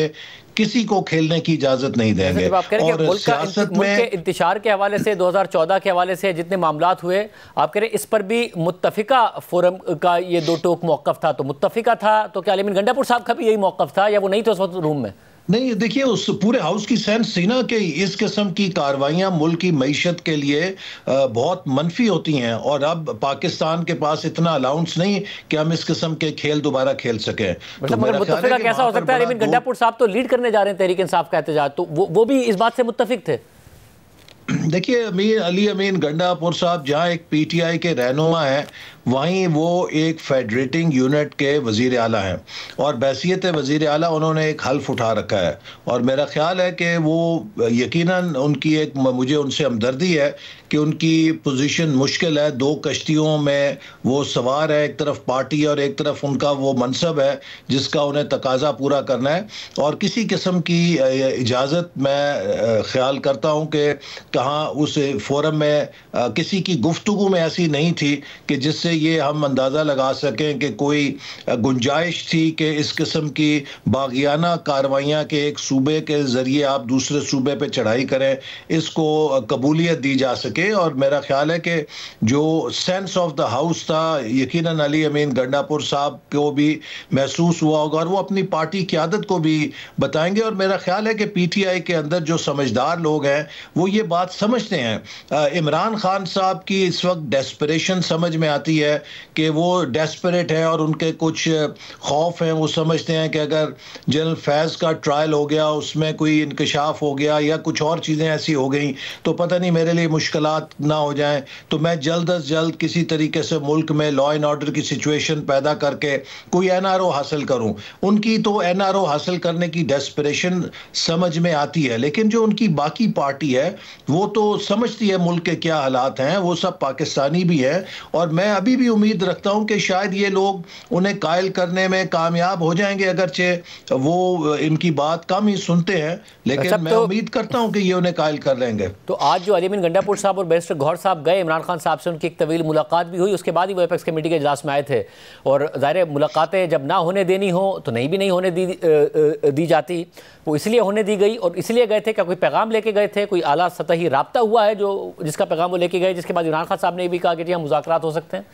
किसी को खेलने की इजाजत नहीं देंगे। और सियासत में इंतशार के हवाले से 2014 के हवाले से जितने मामलात हुए, आप कह रहे इस पर भी मुत्तफिका फोरम का ये दो टोक मौक़िफ़ था, तो मुत्तफिका था तो क्या अली अमीन गंडापुर साहब का भी यही मौक़िफ़ था या वो नहीं थे उस वक्त रूम में? नहीं, देखिए, उस पूरे हाउस की सेंस थी ना कि इस किस्म की कार्रवाइयाँ मुल्क की मईशत के लिए बहुत मनफी होती हैं और अब पाकिस्तान के पास इतना अलाउंस नहीं कि हम इस किस्म के खेल दोबारा खेल सकें। मतलब तो मुत्तफिका कैसा हो सकता है? अली अमीन गंडापुर साहब तो लीड करने जा रहे हैं तहरीक इंसाफ का एहतजाज, तो वो भी इस बात से मुत्तफिक थे? देखिए, अली अमीन गंडापुर साहब जहाँ एक PTI के रहनुमा हैं, वहीं वो एक फेडरेटिंग यूनिट के वज़ीर आला हैं और बैसियत वज़ीर आला उन्होंने एक हल्फ उठा रखा है और मेरा ख्याल है कि वो यकीनन उनकी एक, मुझे उनसे हमदर्दी है कि उनकी पोजीशन मुश्किल है। दो कश्तियों में वो सवार है, एक तरफ पार्टी और एक तरफ उनका वो मनसब है जिसका उन्हें तकाजा पूरा करना है और किसी किस्म की इजाज़त मैं ख्याल करता हूँ कि कहाँ उस फोरम में किसी की गुफ्तगू में ऐसी नहीं थी कि जिससे जिससे ये हम अंदाज़ा लगा सकें कि कोई गुंजाइश थी कि इस किस्म की बागियाना कार्रवाइयाँ के एक सूबे के ज़रिए आप दूसरे सूबे पे चढ़ाई करें, इसको कबूलियत दी जा सके। और मेरा ख्याल है कि जो सेंस ऑफ द हाउस था, यकीनन अली अमीन गंडापुर साहब को भी महसूस हुआ होगा और वो अपनी पार्टी क़यादत को भी बताएंगे। और मेरा ख्याल है कि पीटीआई के अंदर जो समझदार लोग हैं वो ये बात समझते हैं। इमरान खान साहब की इस वक्त डेस्परेशन समझ में आती है कि वो डेस्परेट है और उनके कुछ खौफ हैं। वो समझते हैं कि अगर जनरल फैज़ का ट्रायल हो गया, उसमें कोई इंकशाफ हो गया या कुछ और चीज़ें ऐसी हो गई तो पता नहीं मेरे लिए मुश्किलात ना हो जाएं, तो मैं जल्द अज जल्द किसी तरीके से मुल्क में लॉ एंड ऑर्डर की सिचुएशन पैदा करके कोई एनआरओ हासिल करूं। उनकी तो एनआरओ हासिल करने की डेस्परेशन समझ में आती है, लेकिन जो उनकी बाकी पार्टी है वो तो समझती है मुल्क के क्या हालात हैं, वो सब पाकिस्तानी भी है। और मैं अभी भी उम्मीद रखता हूं कि शायद ये लोग उन्हें कायल करने में कामयाब हो जाएंगे, अगरचे वो इनकी बात कम ही सुनते हैं, लेकिन मैं उम्मीद करता हूं कि ये उन्हें कायल कर लेंगे। तो आज जो अली अमीन गंडापुर साहब और बैरिस्टर गौहर साहब गए, इमरान खान साहब से उनकी एक तवील मुलाकात भी हुई, उसके बाद ही वो एपेक्स कमेटी के इजलास में आए थे। और ज़ाहिर मुलाकातें जब ना होने देनी हो तो नहीं भी नहीं होने दी जाती, वो इसलिए होने दी गई। और इसलिए गए थे, क्या कोई पैगाम लेके गए थे, कोई आला सतही राब्ता हुआ है जो जिसका पैगाम वो लेके गए, जिसके बाद इमरान खान साहब ने भी कहा कि जी हम मुज़ाकरात हो सकते हैं?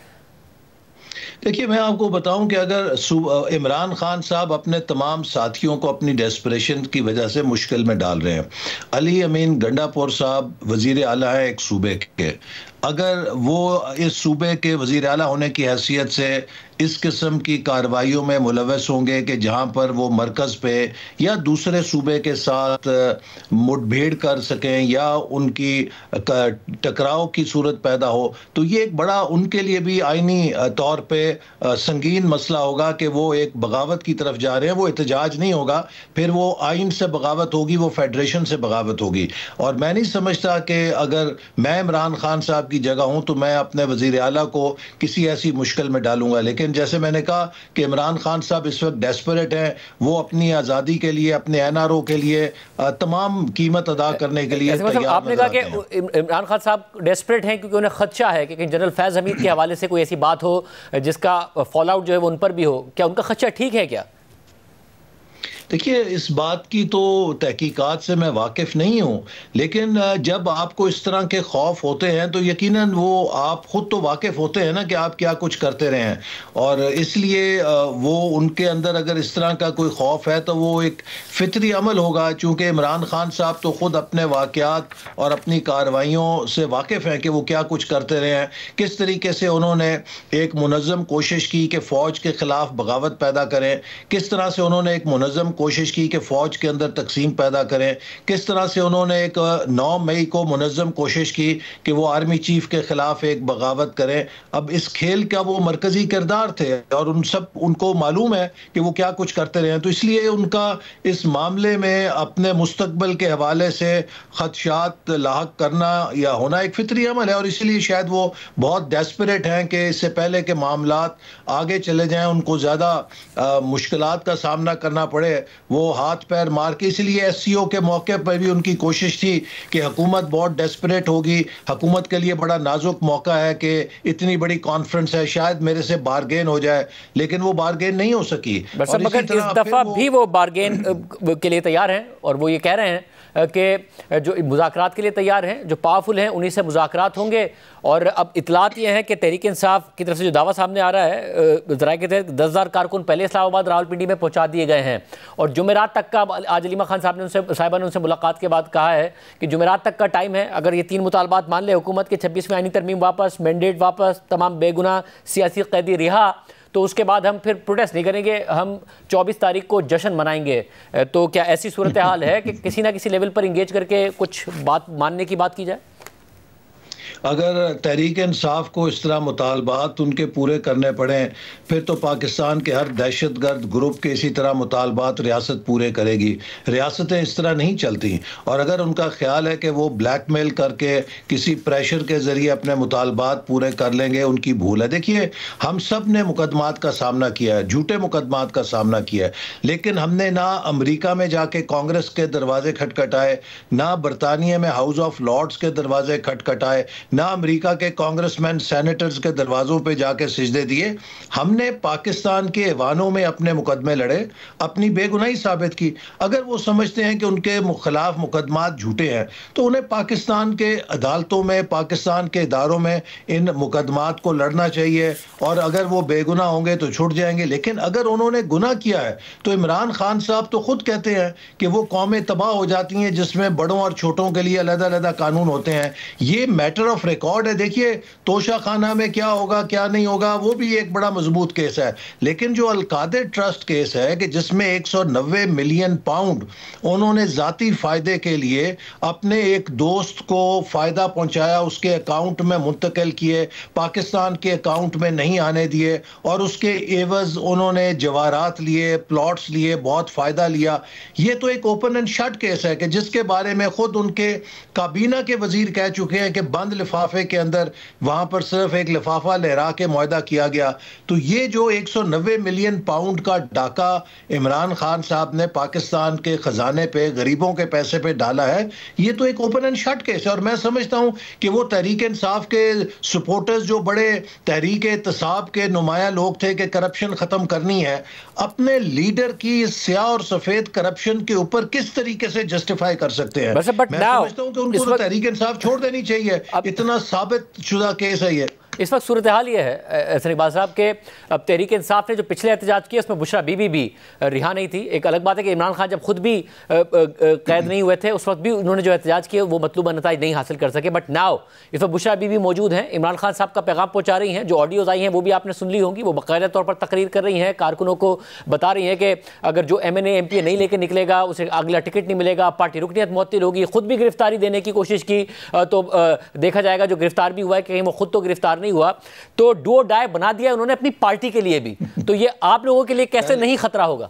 देखिए, मैं आपको बताऊं कि अगर इमरान खान साहब अपने तमाम साथियों को अपनी डेस्परेशन की वजह से मुश्किल में डाल रहे हैं, अली अमीन गंडापुर साहब वज़ीर आला है एक सूबे के, अगर वो इस सूबे के वज़ीर आला होने की हैसियत से इस किस्म की कार्रवाइयों में मुलव्वस होंगे कि जहाँ पर वो मरकज़ पे या दूसरे सूबे के साथ मुठभेड़ कर सकें या उनकी टकराव की सूरत पैदा हो, तो ये एक बड़ा उनके लिए भी आइनी तौर पे संगीन मसला होगा कि वो एक बगावत की तरफ जा रहे हैं। वो एहतजाज नहीं होगा, फिर वो आइन से बगावत होगी, वो फेडरेशन से बगावत होगी। और मैं नहीं समझता कि अगर मैं इमरान खान साहब की जगह हूँ तो मैं अपने वज़ीर आला को किसी ऐसी मुश्किल में डालूंगा। लेकिन जैसे मैंने कहा कि इमरान खान साहब इस वक्त डेस्परेट हैं, वो अपनी आज़ादी के लिए, अपने एनआरओ के लिए तमाम कीमत अदा करने के लिए आपने कहा कि इमरान खान साहब डेस्परेट हैं क्योंकि उन्हें खदशा है कि जनरल फैज़ हमीद के हवाले से कोई ऐसी बात हो जिसका फॉल आउट जो है वो उन पर भी हो। क्या उनका खदशा ठीक है क्या? देखिए, इस बात की तो तहकीकात से मैं वाकिफ़ नहीं हूँ, लेकिन जब आपको इस तरह के खौफ होते हैं तो यकीनन वो आप ख़ुद तो वाकिफ़ होते हैं ना कि आप क्या कुछ करते रहे हैं, और इसलिए वो उनके अंदर अगर इस तरह का कोई खौफ है तो वो एक फितरी अमल होगा। चूँकि इमरान खान साहब तो ख़ुद अपने वाक़यात और अपनी कार्रवाइयों से वाकिफ़ हैं कि वो क्या कुछ करते रहे हैं, किस तरीके से उन्होंने एक मुनज़्ज़म कोशिश की कि फ़ौज के ख़िलाफ़ बगावत पैदा करें, किस तरह से उन्होंने एक मुनज़्ज़म कोशिश की कि फ़ौज के अंदर तकसीम पैदा करें, किस तरह से उन्होंने एक 9 मई को मुनज़्ज़म कोशिश की कि वो आर्मी चीफ के ख़िलाफ़ एक बगावत करें। अब इस खेल का वो मरकज़ी किरदार थे और उनको मालूम है कि वो क्या कुछ करते रहे हैं, तो इसलिए उनका इस मामले में अपने मुस्तकबिल के हवाले से खदशात लाहक करना या होना एक फितरी अमल है। और इसलिए शायद वो बहुत डेस्परेट हैं कि इससे पहले के मामलात आगे चले जाएं, उनको ज़्यादा मुश्किलात का सामना करना पड़े, वो हाथ पैर मार के, इसलिए एससीओ के मौके पर भी उनकी कोशिश थी कि हुकूमत बहुत डेस्परेट होगी, हुकूमत के लिए बड़ा नाजुक मौका है कि इतनी बड़ी कॉन्फ्रेंस है, शायद मेरे से बारगेन हो जाए, लेकिन वो बारगेन नहीं हो सकी। मगर इस दफ़ा भी वो बारगेन के लिए तैयार हैं और वो ये कह रहे हैं कि जो मुज़ाकरात के लिए तैयार हैं, जो पावरफुल हैं उन्हीं से मुज़ाकरात होंगे। और अब इतलात ये है कि तहरीक इंसाफ की तरफ से जो दावा सामने आ रहा है ज़राए के तहत 10,000 कारकुन पहले इस्लामाबाद रावलपिंडी में पहुंचा दिए गए हैं। और जुमेरात तक का, आज अलीमा खान साहब ने साहिबा ने उनसे मुलाकात के बाद कहा है कि जुमेरात तक का टाइम है, अगर ये 3 मुतालबात मान ले हुकूमत के 26वीं आईनी तरमीम वापस, मैंडेट वापस, तमाम बेगुनाह सियासी कैदी रिहा, तो उसके बाद हम फिर प्रोटेस्ट नहीं करेंगे, हम 24 तारीख को जश्न मनाएंगे। तो क्या ऐसी सूरत हाल है कि किसी ना किसी लेवल पर इंगेज करके कुछ बात मानने की बात की जाए? अगर तहरीक इंसाफ को इस तरह मुतालबात उनके पूरे करने पड़ें, फिर तो पाकिस्तान के हर दहशतगर्द ग्रुप के इसी तरह मुतालबात रियासत पूरे करेगी। रियासतें इस तरह नहीं चलती। और अगर उनका ख्याल है कि वो ब्लैकमेल करके किसी प्रेशर के ज़रिए अपने मुतालबात पूरे कर लेंगे, उनकी भूल है। देखिए, हम सब ने मुकदमात का सामना किया है, झूठे मुकदमात का सामना किया है, लेकिन हमने ना अमरीका में जाके कांग्रेस के दरवाजे खटखटाए, ना बरतानिया में हाउस ऑफ लॉर्ड्स के दरवाजे खटखटाए, ना अमेरिका के कांग्रेसमैन सेनेटर्स के दरवाज़ों पे जाके सिजदे दिए। हमने पाकिस्तान के ऐवानों में अपने मुकदमे लड़े, अपनी बेगुनाही साबित की। अगर वो समझते हैं कि उनके खिलाफ मुकदमात झूठे हैं तो उन्हें पाकिस्तान के अदालतों में, पाकिस्तान के इदारों में इन मुकदमात को लड़ना चाहिए, और अगर वो बेगुनाह होंगे तो छूट जाएंगे। लेकिन अगर उन्होंने गुनाह किया है तो इमरान खान साहब तो खुद कहते हैं कि वो कौमें तबाह हो जाती हैं जिसमें बड़ों और छोटों के लिए अलग-अलग कानून होते हैं। ये मैटर ऑफ रिकॉर्ड है। देखिए तोशा खाना में क्या होगा क्या नहीं होगा वो भी एक बड़ा मजबूत केस है। लेकिन जो अलकादर ट्रस्ट केस है कि जिसमें 190 मिलियन पाउंड उन्होंने जाती फायदे के लिए अपने एक दोस्त को फायदा पहुंचाया, उसके अकाउंट में मुंतकिल किए, पाकिस्तान के अकाउंट में नहीं आने दिए, और उसके एवज उन्होंने जवाहरात लिए, प्लॉट्स लिए, बहुत फायदा लिया। ये तो एक ओपन एंड शट केस है कि जिसके बारे में खुद उनके काबीना के वजीर कह चुके हैं कि बंद लिफाफे के अंदर वहां पर सिर्फ एक लिफाफा लहरा के मुआहदा किया गया। तो ये जो 190 मिलियन पाउंड का डाका इमरान खान साहब ने पाकिस्तान के खजाने पे, गरीबों के पैसे पे डाला है, ये तो एक ओपन एंड शट केस है। और मैं समझता हूं कि वो तहरीक इंसाफ के सपोर्टर्स जो बड़े तहरीक एहतसाब के नुमाया लोग थे कि करप्शन खत्म करनी है, अपने लीडर की स्याह और सफेद करप्शन के ऊपर किस तरीके से जस्टिफाई कर सकते हैं। मैं समझता हूं कि उनको तो तहरीक इंसाफ छोड़ देनी चाहिए। इतना साबित शुदा केस है ये। इस वक्त सूरत हाल ये है एहसन इकबाल साहब के अब तहरीक इंसाफ ने जो पिछले एहतजाज किए उसमें बुशरा बीबी भी रिहा नहीं थी। एक अलग बात है कि इमरान खान जब खुद भी कैद नहीं हुए थे उस वक्त भी उन्होंने जो एहतजाज किए वो मतलूबा नताइज नहीं हासिल कर सके। बट नाउ इस वक्त बुशरा बीबी मौजूद हैं, इमरान खान साहब का पैगाम पहुँचा रही हैं। जो ऑडियोज़ आई हैं वो भी आपने सुन ली होंगी। वो बाकायदा तौर पर तकरीर कर रही हैं, कारकुनों को बता रही हैं कि अगर जो MNA MPA नहीं लेकर निकलेगा उसे अगला टिकट नहीं मिलेगा, पार्टी रुकनीत मुअत्तल होगी। खुद भी गिरफ्तारी देने की कोशिश की तो देखा जाएगा जो गिरफ्तार भी हुआ है कहीं वो खुद तो गिरफ्तार नहीं हुआ। तो डू और डाई बना दिया उन्होंने अपनी पार्टी के लिए भी। तो ये आप लोगों के लिए कैसे नहीं खतरा होगा?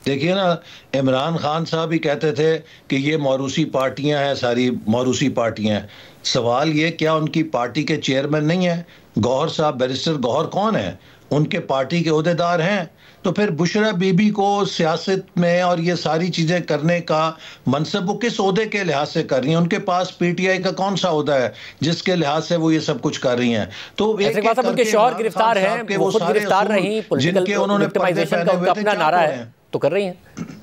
देखिए ना, इमरान खान साहब ही कहते थे कि ये मौरूसी पार्टियां हैं, सारी मौरूसी पार्टियां हैं। सवाल ये क्या उनकी पार्टी के चेयरमैन नहीं है? गौहर साहब, बैरिस्टर गौहर कौन है? उनके पार्टी के ओहदेदार हैं। तो फिर बुशरा बीबी को सियासत में और ये सारी चीज़ें करने का मनसब वो किस ओहदे के लिहाज से कर रही हैं? उनके पास PTI का कौन सा ओहदा है जिसके लिहाज से वो ये सब कुछ कर रही हैं? तो उनके शौहर गिरफ्तार हैं, वो खुद गिरफ्तार रही, जिनके उन्होंने अपना नारा है तो कर रही हैं।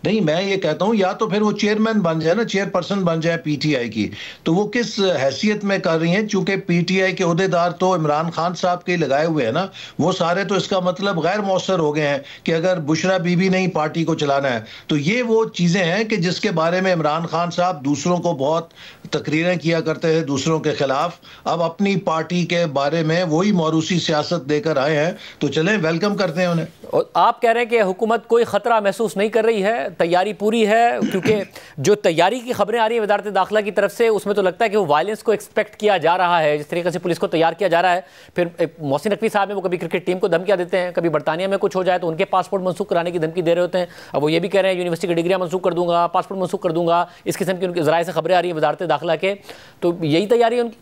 नहीं, मैं ये कहता हूँ या तो फिर वो चेयरमैन बन जाए ना, चेयरपर्सन बन जाए PTI की। तो वो किस हैसियत में कर रही हैं? चूंकि PTI के ओहदेदार तो इमरान खान साहब के लगाए हुए हैं ना, वो सारे तो इसका मतलब गैर मौसर हो गए हैं कि अगर बुशरा बीबी नहीं पार्टी को चलाना है। तो ये वो चीज़ें हैं कि जिसके बारे में इमरान खान साहब दूसरों को बहुत तकरीरें किया करते थे दूसरों के खिलाफ, अब अपनी पार्टी के बारे में वही मौरूसी सियासत देकर आए हैं। तो चलें, वेलकम करते हैं उन्हें। और आप कह रहे हैं कि हुकूमत कोई खतरा महसूस नहीं कर रही है, तैयारी पूरी है? क्योंकि जो तैयारी की खबरें आ रही है वजारत दाखिला की तरफ से उसमें तो लगता है कि वो वायलेंस को एक्सपेक्ट किया जा रहा है, जिस तरीके से पुलिस को तैयार किया जा रहा है। फिर मोहसिन नकवी साहब है वो कभी क्रिकेट टीम को धमकियां देते हैं, कभी बरतानिया में कुछ हो जाए तो उनके पासपोर्ट मनसूख कराने की धमकी दे रहे होते हैं। अब वो ये भी कह रहे हैं यूनिवर्सिटी की डिग्रियां मनसूख कर दूंगा, पासपोर्ट मनसूख कर दूंगा, इस किस्म की उनके ज़राए से खबरें आ रही है वजारत दाखिला के। तो यही तैयारी है उनकी?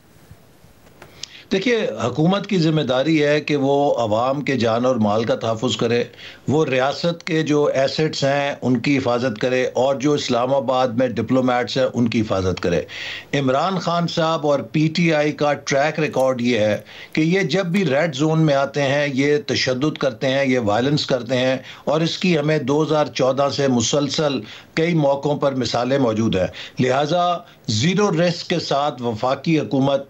देखिए, हुकूमत की जिम्मेदारी है कि वो अवाम के जान और माल का तहफ़्फ़ुज़ करे, वो रियासत के जो एसेट्स हैं उनकी हिफाजत करे, और जो इस्लामाबाद में डिप्लोमेट्स हैं उनकी हिफाजत करे। इमरान खान साहब और PTI का ट्रैक रिकॉर्ड ये है कि ये जब भी रेड जोन में आते हैं ये तशद्दुद करते हैं, ये वायलेंस करते हैं, और इसकी हमें 2014 से मुसलसल कई मौक़ों पर मिसालें मौजूद हैं। लिहाजा ज़ीरो रिस्क के साथ वफाकी हुकूमत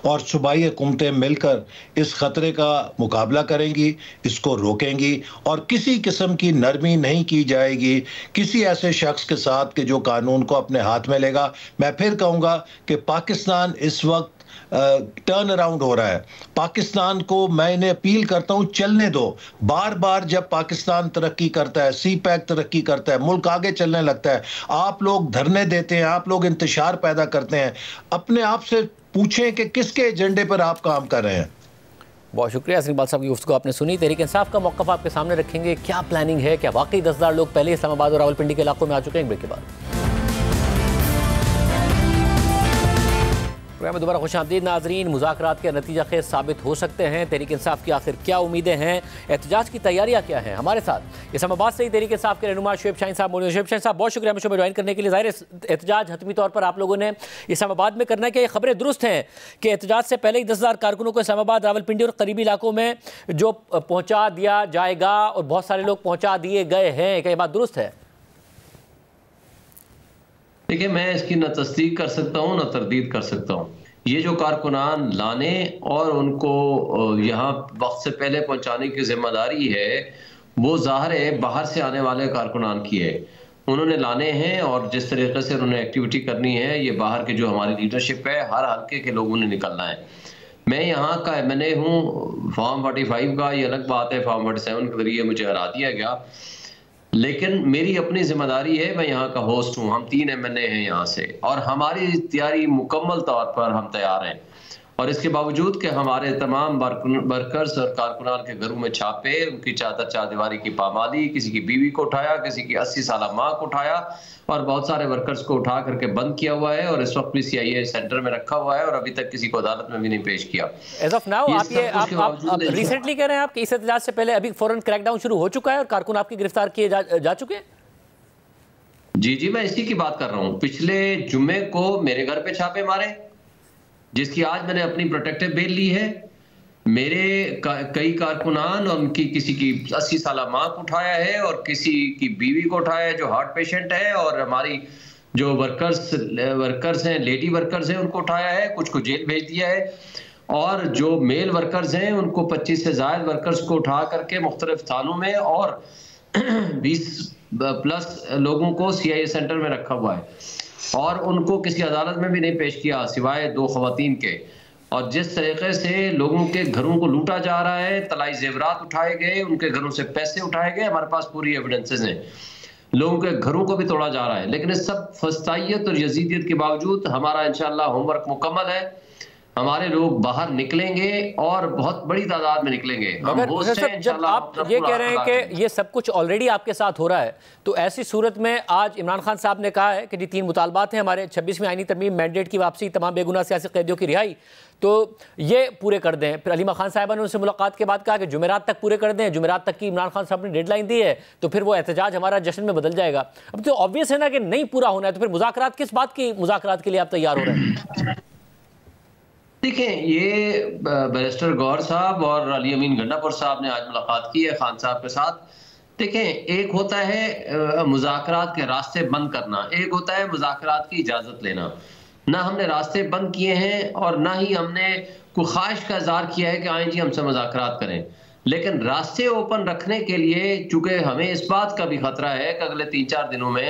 और सूबाई हुकूमतें मिलकर इस ख़तरे का मुकाबला करेंगी, इसको रोकेंगी, और किसी किस्म की नरमी नहीं की जाएगी किसी ऐसे शख्स के साथ कि जो कानून को अपने हाथ में लेगा। मैं फिर कहूँगा कि पाकिस्तान इस वक्त टर्न अराउंड हो रहा है। पाकिस्तान को मैं इन्हें अपील करता हूँ, चलने दो। बार बार जब पाकिस्तान तरक्की करता है, CPAC तरक्की करता है, मुल्क आगे चलने लगता है, आप लोग धरने देते हैं, आप लोग इंतशार पैदा करते हैं। अपने आप से पूछें कि किसके एजेंडे पर आप काम कर रहे हैं। बहुत शुक्रिया हसन इकबाल साहब की गुफ्तगू आपने सुनी। तहरीक इंसाफ का मौक़िफ़ आपके सामने रखेंगे, क्या प्लानिंग है, क्या वाकई 10,000 लोग पहले इस्लामाबाद और रावलपिंडी के इलाकों में आ चुके हैं? ब्रेक के बाद प्रोग्राम में दोबारा खुशामदीद नाजरीन। मुज़ाकरात के नतीजा खेज साबित हो सकते हैं। तहरीक इंसाफ की आखिर क्या उम्मीदें हैं, एहतजाज की तैयारियां क्या हैं? हमारे साथ इस्लामाबाद से ही तहरीक इंसाफ के रहनुमा शुएब शाहीन साहब मौजूद हैं। शुएब शाहीन साहब, बहुत शुक्रिया मुझे ज्वाइन करने के लिए। ज़ाहिर एहतजाज हतमी तौर पर आप लोगों ने इस्लामाबाद में करना है कि ये खबरें दुरुस्त हैं कि एहतजाज से पहले ही 10,000 कारकुनों को इस्लामाबाद, रावलपिंडी और करीबी इलाकों में जो पहुँचा दिया जाएगा और बहुत सारे लोग पहुँचा दिए गए हैं, क्या ये बात दुरुस्त है? देखिए, मैं इसकी न तस्दीक कर सकता हूँ न तरदीद कर सकता हूँ। ये जो कारकुनान लाने और उनको यहाँ वक्त से पहले पहुँचाने की जिम्मेदारी है वो ज़ाहिर है बाहर से आने वाले कारकुनान की है। उन्होंने लाने हैं और जिस तरीके से उन्होंने एक्टिविटी करनी है, ये बाहर की जो हमारी लीडरशिप है, हर हल्के के लोगों ने निकलना है। मैं यहाँ का MNA हूँ, फॉर्म 45 का, ये अलग बात है, फॉर्म 47 के जरिए मुझे हरा दिया गया, लेकिन मेरी अपनी जिम्मेदारी है। मैं यहाँ का होस्ट हूँ, हम 3 MNA हैं यहाँ से और हमारी तैयारी मुकम्मल तौर पर हम तैयार हैं। और इसके बावजूद कि हमारे तमाम वर्कर्स और कारकुनान के घरों में छापे, उनकी चादर चारदीवारी की पामाली, किसी की बीवी को उठाया, किसी की 80 साल माँ को उठाया और बहुत सारे वर्कर्स को उठा करके बंद किया हुआ है और इस वक्त भी CIA सेंटर में रखा हुआ है और अभी तक किसी को अदालत में भी नहीं पेश किया। एज ऑफ नाउ आप रिसेंटली कह रहे हैं आप कि इस एहतजाज से पहले अभी फौरन क्रैकडाउन शुरू हो चुका है और कारकुन आपकी गिरफ्तार किए जा चुके हैं? जी, मैं इसी की बात कर रहा हूँ। पिछले जुम्मे को मेरे घर पे छापे मारे, जिसकी आज मैंने अपनी प्रोटेक्टिव बेल ली है। मेरे कई कारकुनान और उनकी किसी की 80 साल माँ को उठाया है और किसी की बीवी को उठाया है जो हार्ट पेशेंट है, और हमारी जो वर्कर्स हैं, लेडी वर्कर्स हैं, उनको उठाया है, कुछ को जेल भेज दिया है, और जो मेल वर्कर्स हैं उनको 25 से ज़ायद वर्कर्स को उठा करके मुख्तलिफ थानों में और 20+ लोगों को CIA सेंटर में रखा हुआ है और उनको किसी अदालत में भी नहीं पेश किया सिवाय 2 खवातीन के। और जिस तरीके से लोगों के घरों को लूटा जा रहा है, तलाई जेवरात उठाए गए, उनके घरों से पैसे उठाए गए, हमारे पास पूरी एविडेंसेस हैं। लोगों के घरों को भी तोड़ा जा रहा है, लेकिन इस सब फस्तायत और यजीदियत के बावजूद हमारा इंशाअल्लाह होमवर्क मुकम्मल है। हमारे लोग बाहर निकलेंगे और बहुत बड़ी तादाद में निकलेंगे। मगर जब आप ये कह रहे हैं कि ये सब कुछ ऑलरेडी आपके साथ हो रहा है, तो ऐसी सूरत में आज इमरान खान साहब ने कहा है कि जी 3 मुतालबात हैं हमारे, 26वीं आईनी तरमीम, मैंडेट की वापसी, तमाम बेगुनाह सियासी कैदियों की रिहाई, तो ये पूरे कर दें। फिर अलीमा खान साहिबा ने उनसे मुलाकात के बाद कहा कि जुमेरात तक पूरे कर दें। जुमेरात तक की इमरान खान साहब ने डेडलाइन दी है, तो फिर वो एहतजाज हमारा जश्न में बदल जाएगा। अब तो ऑब्वियस है ना कि नहीं पूरा होना है, तो फिर मुज़ाकरात किस बात की मुज़ाकरात के लिए आप तैयार हो रहे हैं? देखिए, ये बैरिस्टर गौहर साहब और अली अमीन गंडापुर साहब ने आज मुलाकात की है खान साहब के साथ। देखें, एक होता है मुज़ाकरात के रास्ते बंद करना, एक होता है मुज़ाकरात की इजाज़त लेना। ना हमने रास्ते बंद किए हैं और ना ही हमने कोई ख्वाहिश का इज़हार किया है कि आए जी हमसे मुज़ाकरात करें, लेकिन रास्ते ओपन रखने के लिए चूँकि हमें इस बात का भी खतरा है कि अगले 3-4 दिनों में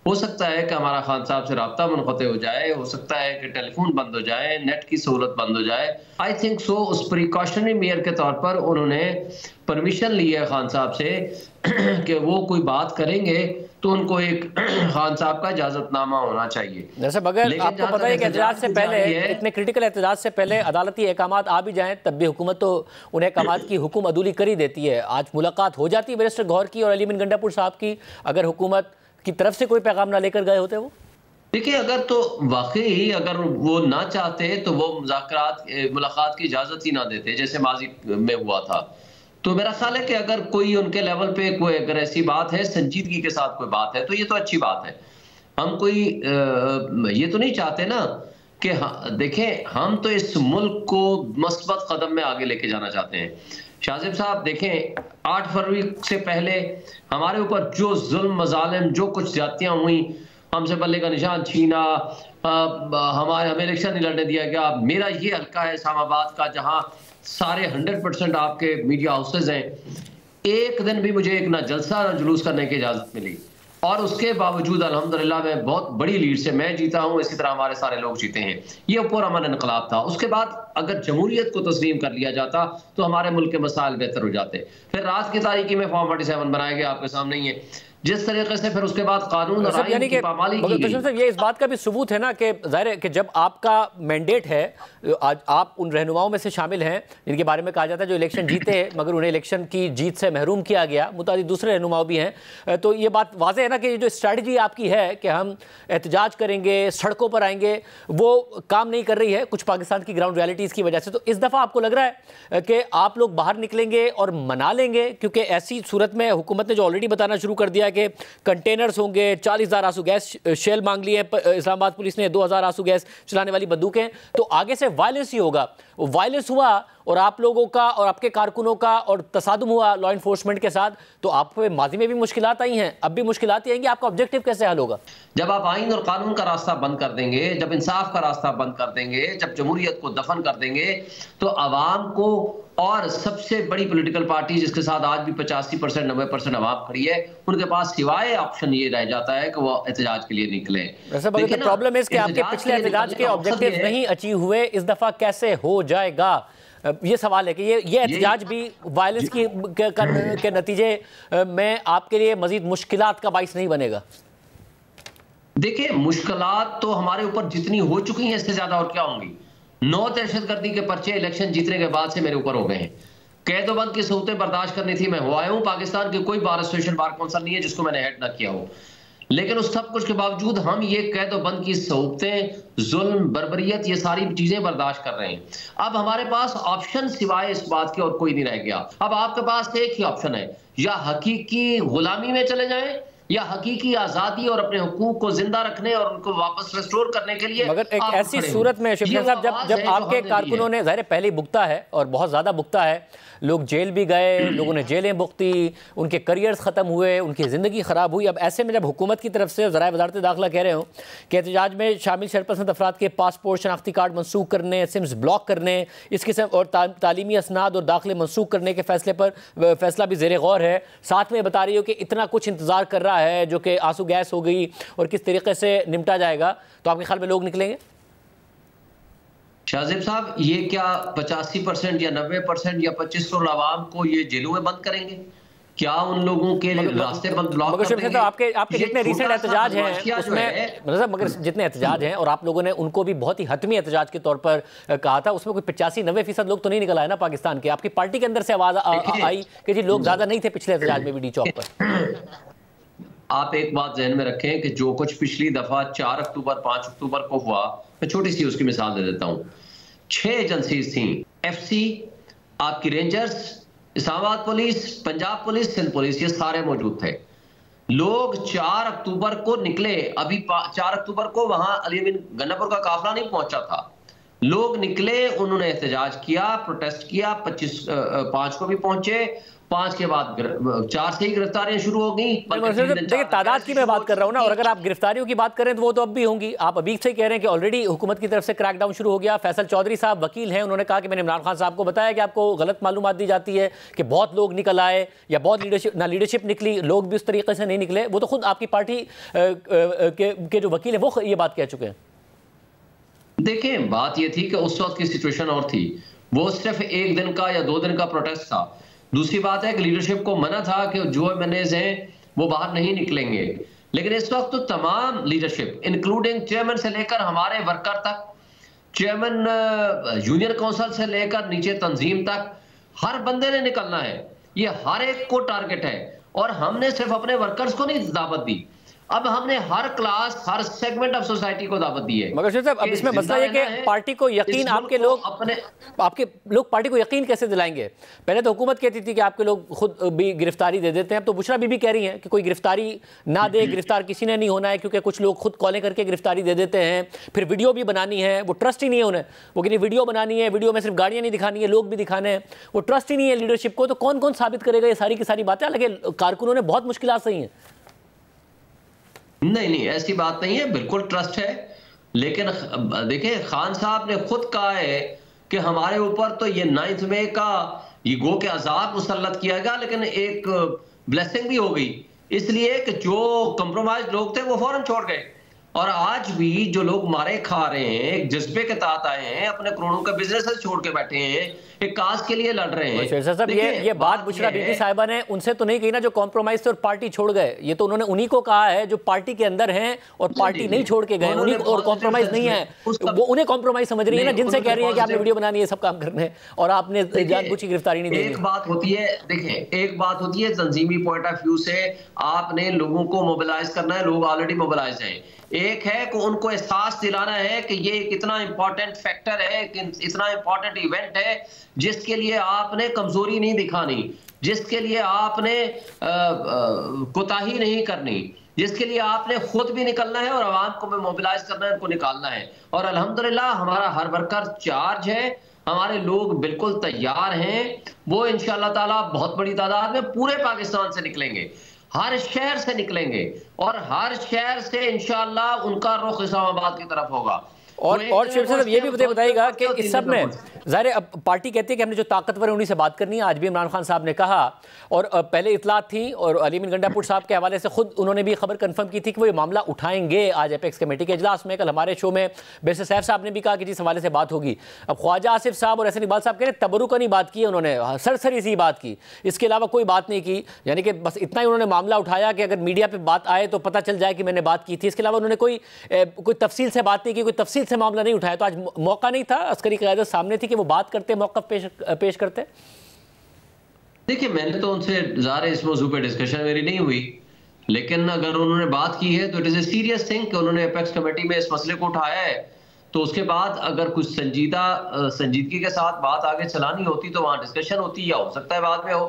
हो सकता है कि हमारा खान साहब से राब्ता मुनक़ते हो जाए, हो सकता है कि टेलीफोन बंद हो जाए, नेट की सहूलत बंद हो जाए। आई थिंक सो उस प्रिकॉशनरी मेयर के तौर पर उन्होंने परमिशन ली है खान साहब से कि वो कोई बात करेंगे तो उनको एक खान साहब का इजाजतनामा होना चाहिए। जैसे मगर आपको पता है कि एहतजाज से पहले, इतने क्रिटिकल एहतजाज से पहले अदालती अहकामात आ भी जाएं, तब भी हुकूमत तो उन अहकामात की हुक्म अदूली कर ही देती है। आज मुलाकात हो जाती है बैरिस्टर गौहर की और अली अमीन गंडापुर साहब की, अगर हुकूमत की तरफ से कोई पैगाम ना लेकर गए होते वो? देखिए, अगर तो वाकई अगर वो ना चाहते तो वो मुलाकात की इजाज़त ही ना देते, जैसे माजी में हुआ था। तो मेरा ख्याल है कि अगर कोई उनके लेवल पे कोई अगर ऐसी बात है, संजीदगी के साथ कोई बात है, तो ये तो अच्छी बात है। हम कोई ये तो नहीं चाहते ना कि देखें, हम तो इस मुल्क को मस्बत कदम में आगे लेके जाना चाहते हैं। शाहज़ेब साहब देखें, 8 फरवरी से पहले हमारे ऊपर जो जुल्म मजालिम, जो कुछ ज्यादतियाँ हुई, हमसे बल्ले का निशान छीना, हमें इलेक्शन नहीं लड़ने दिया गया। मेरा ये हल्का है इस्लामाबाद का, जहाँ सारे 100% आपके मीडिया हाउसेज हैं। एक दिन भी मुझे एक ना जलसा ना जुलूस करने की इजाज़त मिली, और उसके बावजूद अल्हम्दुलिल्लाह मैं बहुत बड़ी लीड से मैं जीता हूँ, इसी तरह हमारे सारे लोग जीते हैं। ये पूरा अमन इनकलाब था। उसके बाद अगर जमहूरियत को तस्लीम कर लिया जाता तो हमारे मुल्क के मसाइल बेहतर हो जाते। फिर रात की तारीखी में फॉर्म 47 बनाया गया, आपके सामने ही है। जिस तरीके से फिर उसके बाद कानून और आईन की पामाली की गई। ये इस बात का भी सबूत है ना कि जाहिर है कि जब आपका मैंडेट है, आज आप उन रहनुमाओं में से शामिल हैं जिनके बारे में कहा जाता है जो इलेक्शन जीते हैं मगर उन्हें इलेक्शन की जीत से महरूम किया गया, मुताबिक दूसरे रहनुमाओं भी हैं, तो ये बात वाज़े है ना कि जो स्ट्रैटेजी आपकी है कि हम एहतजाज करेंगे, सड़कों पर आएंगे, वो काम नहीं कर रही है कुछ पाकिस्तान की ग्राउंड रियलिटीज़ की वजह से। तो इस दफ़ा आपको लग रहा है कि आप लोग बाहर निकलेंगे और मना लेंगे, क्योंकि ऐसी सूरत में हुकूमत ने जो ऑलरेडी बताना शुरू कर दिया कि कंटेनर्स होंगे, 40,000 आंसू गैस शेल मांग लिए इस्लामाबाद पुलिस ने, 2,000 आंसू गैस चलाने वाली बंदूकें, तो आगे से वायलेंस ही होगा। वायलेंस हुआ और आप लोगों का और आपके कारकुनों का और तसादुम हुआ लॉ इन्फोर्समेंट के साथ, तो आप पे माजी में भी मुश्किलात आई हैं, अब भी मुश्किलात आएंगी, आपका ऑब्जेक्टिव कैसे हल होगा? जब आप आइन और कानून का रास्ता बंद कर देंगे, जब इंसाफ का रास्ता बंद कर देंगे, जब जमहूरियत को दफन कर देंगे, तो आवाम को, और सबसे बड़ी पॉलिटिकल पार्टी जिसके साथ आज भी 85% 90% आवाम खड़ी है, उनके पास सिवाय ऑप्शन ये रह जाता है कि वो एहतजाज के लिए निकले। प्रॉब्लम है कि आपके पिछले एहतजाज के ऑब्जेक्टिव नहीं अचीव हुए, इस दफा कैसे हो जाएगा? ये सवाल है कि ये एहतजाज भी वायलेंस के नतीजे में आपके लिए मजीद मुश्किलात का बाइस नहीं बनेगा? देखिए, मुश्किलात तो हमारे ऊपर जितनी हो चुकी हैं इससे ज्यादा और क्या होंगी। 9 दहशतगर्दी के पर्चे इलेक्शन जीतने के बाद से मेरे ऊपर हो गए हैं। कैदोबंद की सहूलतें बर्दाश्त करनी थी, मैं हो आया हूं। पाकिस्तान के कोई बार एसोसिएशन, बार कौंसिल नहीं है जिसको मैंने हेड ना किया हो, लेकिन उस सब कुछ के बावजूद हम ये कैदोबंद की सहूलतें, जुल्म, बर्बरियत, ये सारी चीजें बर्दाश्त कर रहे हैं। अब हमारे पास ऑप्शन सिवाय इस बात के और कोई नहीं रह गया। अब आपके पास एक ही ऑप्शन है, या हकीकी गुलामी में चले जाएं या हकीकी आजादी और अपने हुकूक को जिंदा रखने और उनको वापस रिस्टोर करने के लिए। मगर एक ऐसी सूरत में शिवसेना साहब, जब आपके कारकुनों ने ज़ाहिर पहले भुगता है और बहुत ज़्यादा भुगता है, लोग जेल भी गए, लोगों ने जेलें भुगती, उनके करियर्स ख़त्म हुए, उनकी ज़िंदगी ख़राब हुई। अब ऐसे में जब हुकूमत की तरफ से ज़राए वज़ारत दाखिला कह रहे हो कि एहतजाज में शामिल शरपसंद अफराद के पासपोर्ट, शनाख्ती कार्ड मनसूख करने, सिम्स ब्लॉक करने, इस किस्म और तालीमी असनाद और दाखिले मनसूख करने के फैसले पर फैसला भी ज़ेरे गौर है। साथ में बता रही हो कि इतना कुछ इंतज़ार कर रहा है जो कि आंसू गैस हो गई और किस तरीके से निपटा जाएगा, तो आपके ख्याल में लोग निकलेंगे? शाहजेब साहब, ये क्या 85% या 90% या 25 करोड़ आवाम को ये जेलों में बंद करेंगे? क्या उन लोगों के रास्ते बंद ब्लॉक कर देंगे? तो आपके जितने रिसेंट एहतजाज हैं उसमें मतलब मगर जितने एहतजाज हैं और आप लोगों ने उनको भी बहुत ही हतमी एहतजाज के तौर पर कहा था, उसमें कोई 85-90% लोग तो नहीं निकल आए ना पाकिस्तान के। आपकी पार्टी के अंदर से आवाज आई कि जी लोग ज्यादा नहीं थे पिछले एहतजाज में भी डी चौक पर। आप एक बात ज़हन में रखें कि जो कुछ पिछली दफा 4 अक्टूबर 5 अक्टूबर को हुआ, मैं छोटी सी उसकी मिसाल दे देता हूँ। 6 एजेंसीज थी, FC, आपकी Rangers, Islamabad police, Punjab police, Sindh police, ये सारे मौजूद थे। लोग 4 अक्टूबर को निकले। अभी 4 अक्टूबर को वहां अली अमीन गंडापुर का काफिला नहीं पहुंचा था। लोग निकले, उन्होंने एहतजाज किया, प्रोटेस्ट किया। 5 को भी पहुंचे, 5 के बाद 4 से ही गिरफ्तारियां शुरू हो गई। देखिए, तादाद की मैं बात कर रहा हूं ना, और अगर आप गिरफ्तारियों की बात करें तो वो तो अब भी होंगी। आप अभी से कह रहे हैं कि ऑलरेडी हुकूमत की तरफ से क्रैकडाउन शुरू हो गया। फैसल चौधरी साहब वकील हैं, उन्होंने कहा कि मैंने इमरान खान साहब को बताया कि आपको गलत मालूमात दी जाती है कि बहुत लोग निकल आए या बहुत लीडरशिप निकली, लोग भी उस तरीके से नहीं निकले। वो तो खुद आपकी पार्टी के जो वकील है वो ये बात कह चुके हैं। देखिए, बात ये थी कि उस वक्त की सिचुएशन और थी, वो सिर्फ 1 दिन का या 2 दिन का प्रोटेस्ट था। दूसरी बात है कि लीडरशिप को मना था कि जो मैनेज हैं वो बाहर नहीं निकलेंगे, लेकिन इस वक्त तो तमाम लीडरशिप इंक्लूडिंग चेयरमैन से लेकर हमारे वर्कर तक, चेयरमैन यूनियन काउंसिल से लेकर नीचे तंजीम तक, हर बंदे ने निकलना है। ये हर एक को टारगेट है, और हमने सिर्फ अपने वर्कर्स को नहीं दावत दी, अब हमने हर क्लास, हर सेगमेंट ऑफ सोसाइटी को दावत दी है। मगर साहब, अब इसमें मसला ये कि पार्टी को यकीन, आपके लोग पार्टी को यकीन कैसे दिलाएंगे? पहले तो हुकूमत कहती थी कि आपके लोग खुद भी गिरफ्तारी दे देते हैं, अब तो बुशरा बीबी कह रही हैं कि कोई गिरफ्तारी ना दे, गिरफ्तार किसी ने नहीं होना है, क्योंकि कुछ लोग खुद कॉलें करके गिरफ्तारी दे देते हैं। फिर वीडियो भी बनानी है, वो ट्रस्ट ही नहीं है उन्हें, वो कहती वीडियो बनानी है, वीडियो में सिर्फ गाड़ियाँ नहीं दिखानी है, लोग भी दिखाने हैं, वो ट्रस्ट ही नहीं है लीडरशिप को। तो कौन कौन साबित करेगा ये सारी की सारी बातें? हालांकि कारकुनों ने बहुत मुश्किलात सही हैं। नहीं, ऐसी बात नहीं है, बिल्कुल ट्रस्ट है। लेकिन देखिए, खान साहब ने खुद कहा है कि हमारे ऊपर तो ये 9 मई का ये गो के अजाब मुसल्लत किया गया, लेकिन एक ब्लेसिंग भी हो गई, इसलिए कि जो कंप्रोमाइज लोग थे वो फौरन छोड़ गए। और आज भी जो लोग मारे खा रहे हैं, एक जज्बे के तहत आए हैं, अपने करोड़ों के बिजनेस छोड़ के बैठे हैं, एक काज के लिए लड़ रहे हैं। साहब ये बात बुशरा बीबी साहिबा ने उनसे तो नहीं कही ना जो कॉम्प्रोमाइज थे और पार्टी छोड़ गए, ये तो उन्होंने उन्हीं को कहा है जो पार्टी के अंदर हैं और पार्टी नहीं छोड़ के गए, उन्हीं और कॉम्प्रोमाइज नहीं है, वो उन्हें कॉम्प्रोमाइज समझ रही है ना, जिनसे कह रही है कि आपने वीडियो बनानी है, सब काम करने और आपने जानबूझ की गिरफ्तारी नहीं दी। एक बात होती है, देखिए एक बात होती है तंजीमी पॉइंट ऑफ व्यू से आपने लोगों को मोबिलाइज करना है, लोग ऑलरेडी मोबिलाइज हैं। एक है कि उनको एहसास दिलाना है कि ये कितना इंपॉर्टेंट फैक्टर है, इतना इंपॉर्टेंट इवेंट है जिसके लिए आपने कमजोरी नहीं दिखानी, जिसके लिए आपने कोताही नहीं करनी, जिसके लिए आपने खुद भी निकलना है और आवाम को मोबिलाइज करना है, उनको निकालना है। और अल्हम्दुलिल्लाह हमारा हर वर्कर चार्ज है, हमारे लोग बिल्कुल तैयार हैं, वो इंशाअल्लाह ताला बहुत बड़ी तादाद में पूरे पाकिस्तान से निकलेंगे, हर शहर से निकलेंगे और हर शहर से इंशाअल्लाह उनका रुख इस्लामाबाद की तरफ होगा। और शेख साहब ये भी बताइएगा कि इस सब में ज़ाहिर अब पार्टी कहती है कि हमने जो ताकतवर है उन्हीं से बात करनी है, आज भी इमरान खान साहब ने कहा और पहले इतलात थी और अली अमीन गंडापुर साहब के हवाले से खुद उन्होंने भी खबर कंफर्म की थी कि वो ये मामला उठाएंगे आज एपेक्स कमेटी के इजलास में। कल हमारे शो में बैरिस्टर सैफ साहब ने भी कहा कि जिस हवाले से बात होगी। अब ख्वाजा आसिफ साहब और एहसन इकबाल साहब कह रहे तबरुकनी बात की है उन्होंने, सरसरी सी बात की, इसके अलावा कोई बात नहीं की, यानी कि बस इतना ही उन्होंने मामला उठाया कि अगर मीडिया पर बात आए तो पता चल जाए कि मैंने बात की थी। इसके अलावा उन्होंने कोई तफसील से बात नहीं की, कोई तफसील से मामला नहीं उठाया। तो आज मौका नहीं था, अस्करी क़यादत सामने थी कि वो बात करते, मौक़िफ़ पेश करते। देखिए मैंने तो उनसे ज़ाहिर इस मौजू पे डिस्कशन मेरी नहीं हुई, लेकिन अगर उन्होंने बात की है तो it is a serious thing कि उन्होंने एपेक्स कमेटी में इस मसले को उठाया है, तो उसके बाद अगर कुछ संजीदगी के साथ बात आगे चलानी होती तो वहाँ डिस्कशन होती, या हो सकता है बाद में हो,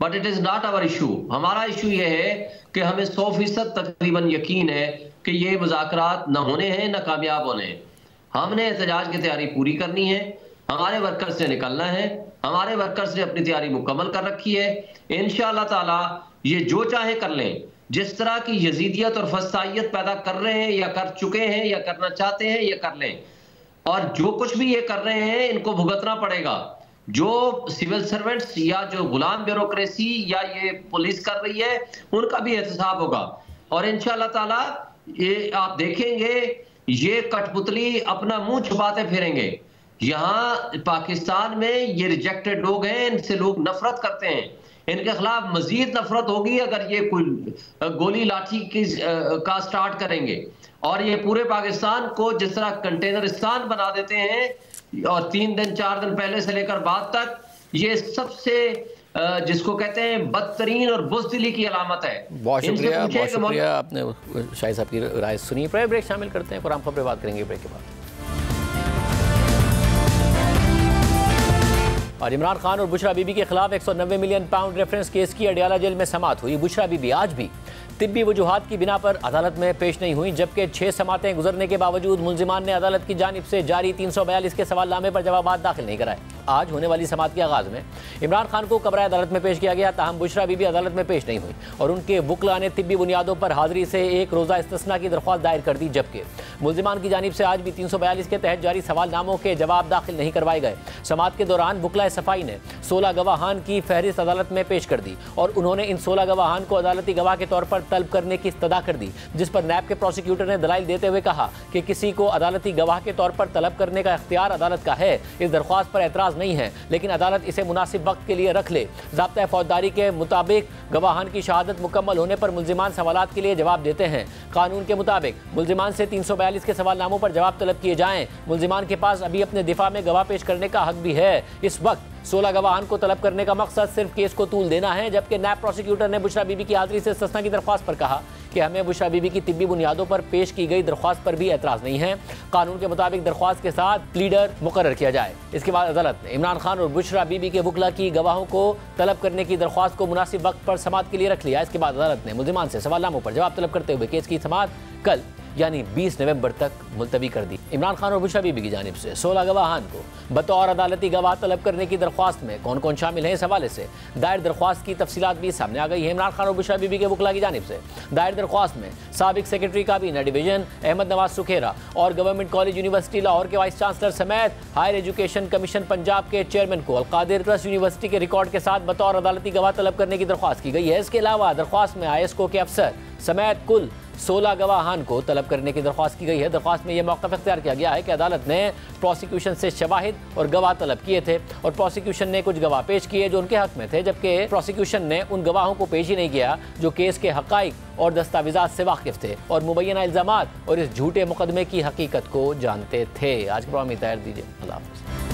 but it is not our issue. हमारा इशू ये है कि हमें 100% तकरीबन यकीन है कि ये मुज़ाकरात न होने हैं न कामयाब होने हैं। हमने एहतजाज की तैयारी पूरी करनी है, हमारे वर्कर्स से निकलना है, हमारे वर्कर्स ने अपनी तैयारी मुकम्मल कर रखी है। इंशाअल्लाह ताला ये जो चाहे कर लें, जिस तरह की यजीदियत और फसाइयत पैदा कर रहे हैं या कर चुके हैं या करना चाहते हैं ये कर लें, और जो कुछ भी ये कर रहे हैं इनको भुगतना पड़ेगा। जो सिविल सर्वेंट्स या जो गुलाम ब्यूरोक्रेसी या ये पुलिस कर रही है उनका भी एहतसाब होगा। और इंशाअल्लाह ताला ये आप देखेंगे ये कठपुतली अपना मुंह छुपाते फिरेंगे। यहाँ पाकिस्तान में ये रिजेक्टेड लोग हैं, इनसे लोग नफरत करते हैं, इनके खिलाफ मजीद नफरत होगी अगर ये कोई गोली लाठी का स्टार्ट करेंगे और ये पूरे पाकिस्तान को जिस तरह कंटेनरिस्तान बना देते हैं और 3 दिन 4 दिन पहले से लेकर बाद तक, ये सबसे जिसको कहते हैं बदतरीन और बुज़दिली की अलामत है। बहुत शुक्रिया आपने शाहिद साहब की राय सुनी। ब्रेक शामिल करते हैं, कुरान खबरें बात करेंगे ब्रेक के बाद। और इमरान खान और बुशरा बीबी के खिलाफ 190 मिलियन पाउंड रेफरेंस केस की अडियाला जेल में समाअत हुई। बुशरा बीबी आज भी तिब्बी वजूहात की बिना पर अदालत में पेश नहीं हुई, जबकि 6 समातें गुजरने के बावजूद मुलजिमान ने अदालत की जानिब से जारी 342 के सवालनामे पर जवाबात दाखिल नहीं कराए। आज होने वाली समाअत के आगाज़ में इमरान खान को कब्र अदालत में पेश किया गया, ताहम बुशरा बीबी अदालत में पेश नहीं हुई और उनके वकला ने तिब्बी बुनियादों पर हाजिरी से 1 रोज़ा इस्तिस्ना की दरख्वास्त दायर कर दी, जबकि मुलजिमान की जानिब से आज भी 342 के तहत जारी सवालनामों के जवाब दाखिल नहीं करवाए गए। समाअत के दौरान वकला सफाई ने 16 गवाहान की फहरिस्त अदालत में पेश कर दी और उन्होंने इन 16 गवाहान को अदालती गवाह के तौर पर तलब करने की इस्तदा कर दी, जिस पर नैब के प्रोसिक्यूटर ने दलाइल देते हुए कहा कि किसी को अदालती गवाह के तौर पर तलब करने का इख्तियार अदालत का है। इस दरख्वास्त पर एतराज़ नहीं है, लेकिन अदालत इसे मुनासिब वक्त के लिए रख ले। ज़ाब्ता फौजदारी के मुताबिक गवाहान की शहादत मुकम्मल होने पर मुलजिमान सवालात के लिए जवाब देते हैं। कानून के मुताबिक मुलजिमान से 342 के सवालनामों पर जवाब तलब किए जाएं। मुलजिमान के पास अभी अपने दिफा में गवाह पेश करने का हक भी है। इस वक्त 16 गवाहान को तलब करने का मकसद सिर्फ केस को तूल देना है, जबकि नैब प्रोसिक्यूटर ने बुशरा बीबी की हाजिरी से इस्तिस्ना की दरख्वास्त पर कहा कि हमें बुशरा बीबी की तिब्बी बुनियादों पर पेश की गई दरख्वास्त पर भी एतराज़ नहीं है। कानून के मुताबिक दरख्वास्त के साथ प्लीडर मुकर्रर किया जाए। इसके बाद अदालत ने इमरान खान और बुशरा बीबी के वकला की गवाहों को तलब करने की दरख्वास्त को मुनासिब वक्त पर समाअत के लिए रख लिया। इसके बाद अदालत ने मुलजिमान से सवालनामों पर जवाब तलब करते हुए केस की समाअत कल यानी 20 नवंबर तक मुलतवी कर दी। इमरान खान और बुशरा बीबी की जानिब से 16 गवाहान को बतौर अदालती गवाह तलब करने की दरख्वास्त में कौन कौन शामिल है, इस हवाले से दायर दरख्वास्त की तफसीलात भी सामने आ गई है। इमरान खान और बुशरा बीबी के वकला की जानिब से दायर दरख्वास्त में साबिक सेक्रेटरी काबीना डिवीजन अहमद नवाज सुखेरा और गवर्नमेंट कॉलेज यूनिवर्सिटी लाहौर के वाइस चांसलर समेत हायर एजुकेशन कमीशन पंजाब के चेयरमैन को अलकादिर ट्रस्ट यूनिवर्सिटी के रिकॉर्ड के साथ बतौर अदालती गवाह तलब करने की दरख्वास्त की गई है। इसके अलावा दरख्वास्त में ISCO के अफसर समेत कुल 16 गवाहान को तलब करने की दरख्वास्त की गई है। दरख्वास्त में यह मौक़िफ़ इख्तियार किया गया है कि अदालत ने प्रोसिक्यूशन से शवाहिद और गवाह तलब किए थे और प्रोसिक्यूशन ने कुछ गवाह पेश किए जो उनके हक में थे, जबकि प्रोसिक्यूशन ने उन गवाहों को पेश ही नहीं किया जो केस के हक़ाइक़ और दस्तावेज़ात से वाकिफ़ थे और मुबैना इल्ज़ामात और इस झूठे मुकदमे की हकीकत को जानते थे। आज के प्रोग्राम में तैयार दीजिए। अल्लाह हाफ़िज़।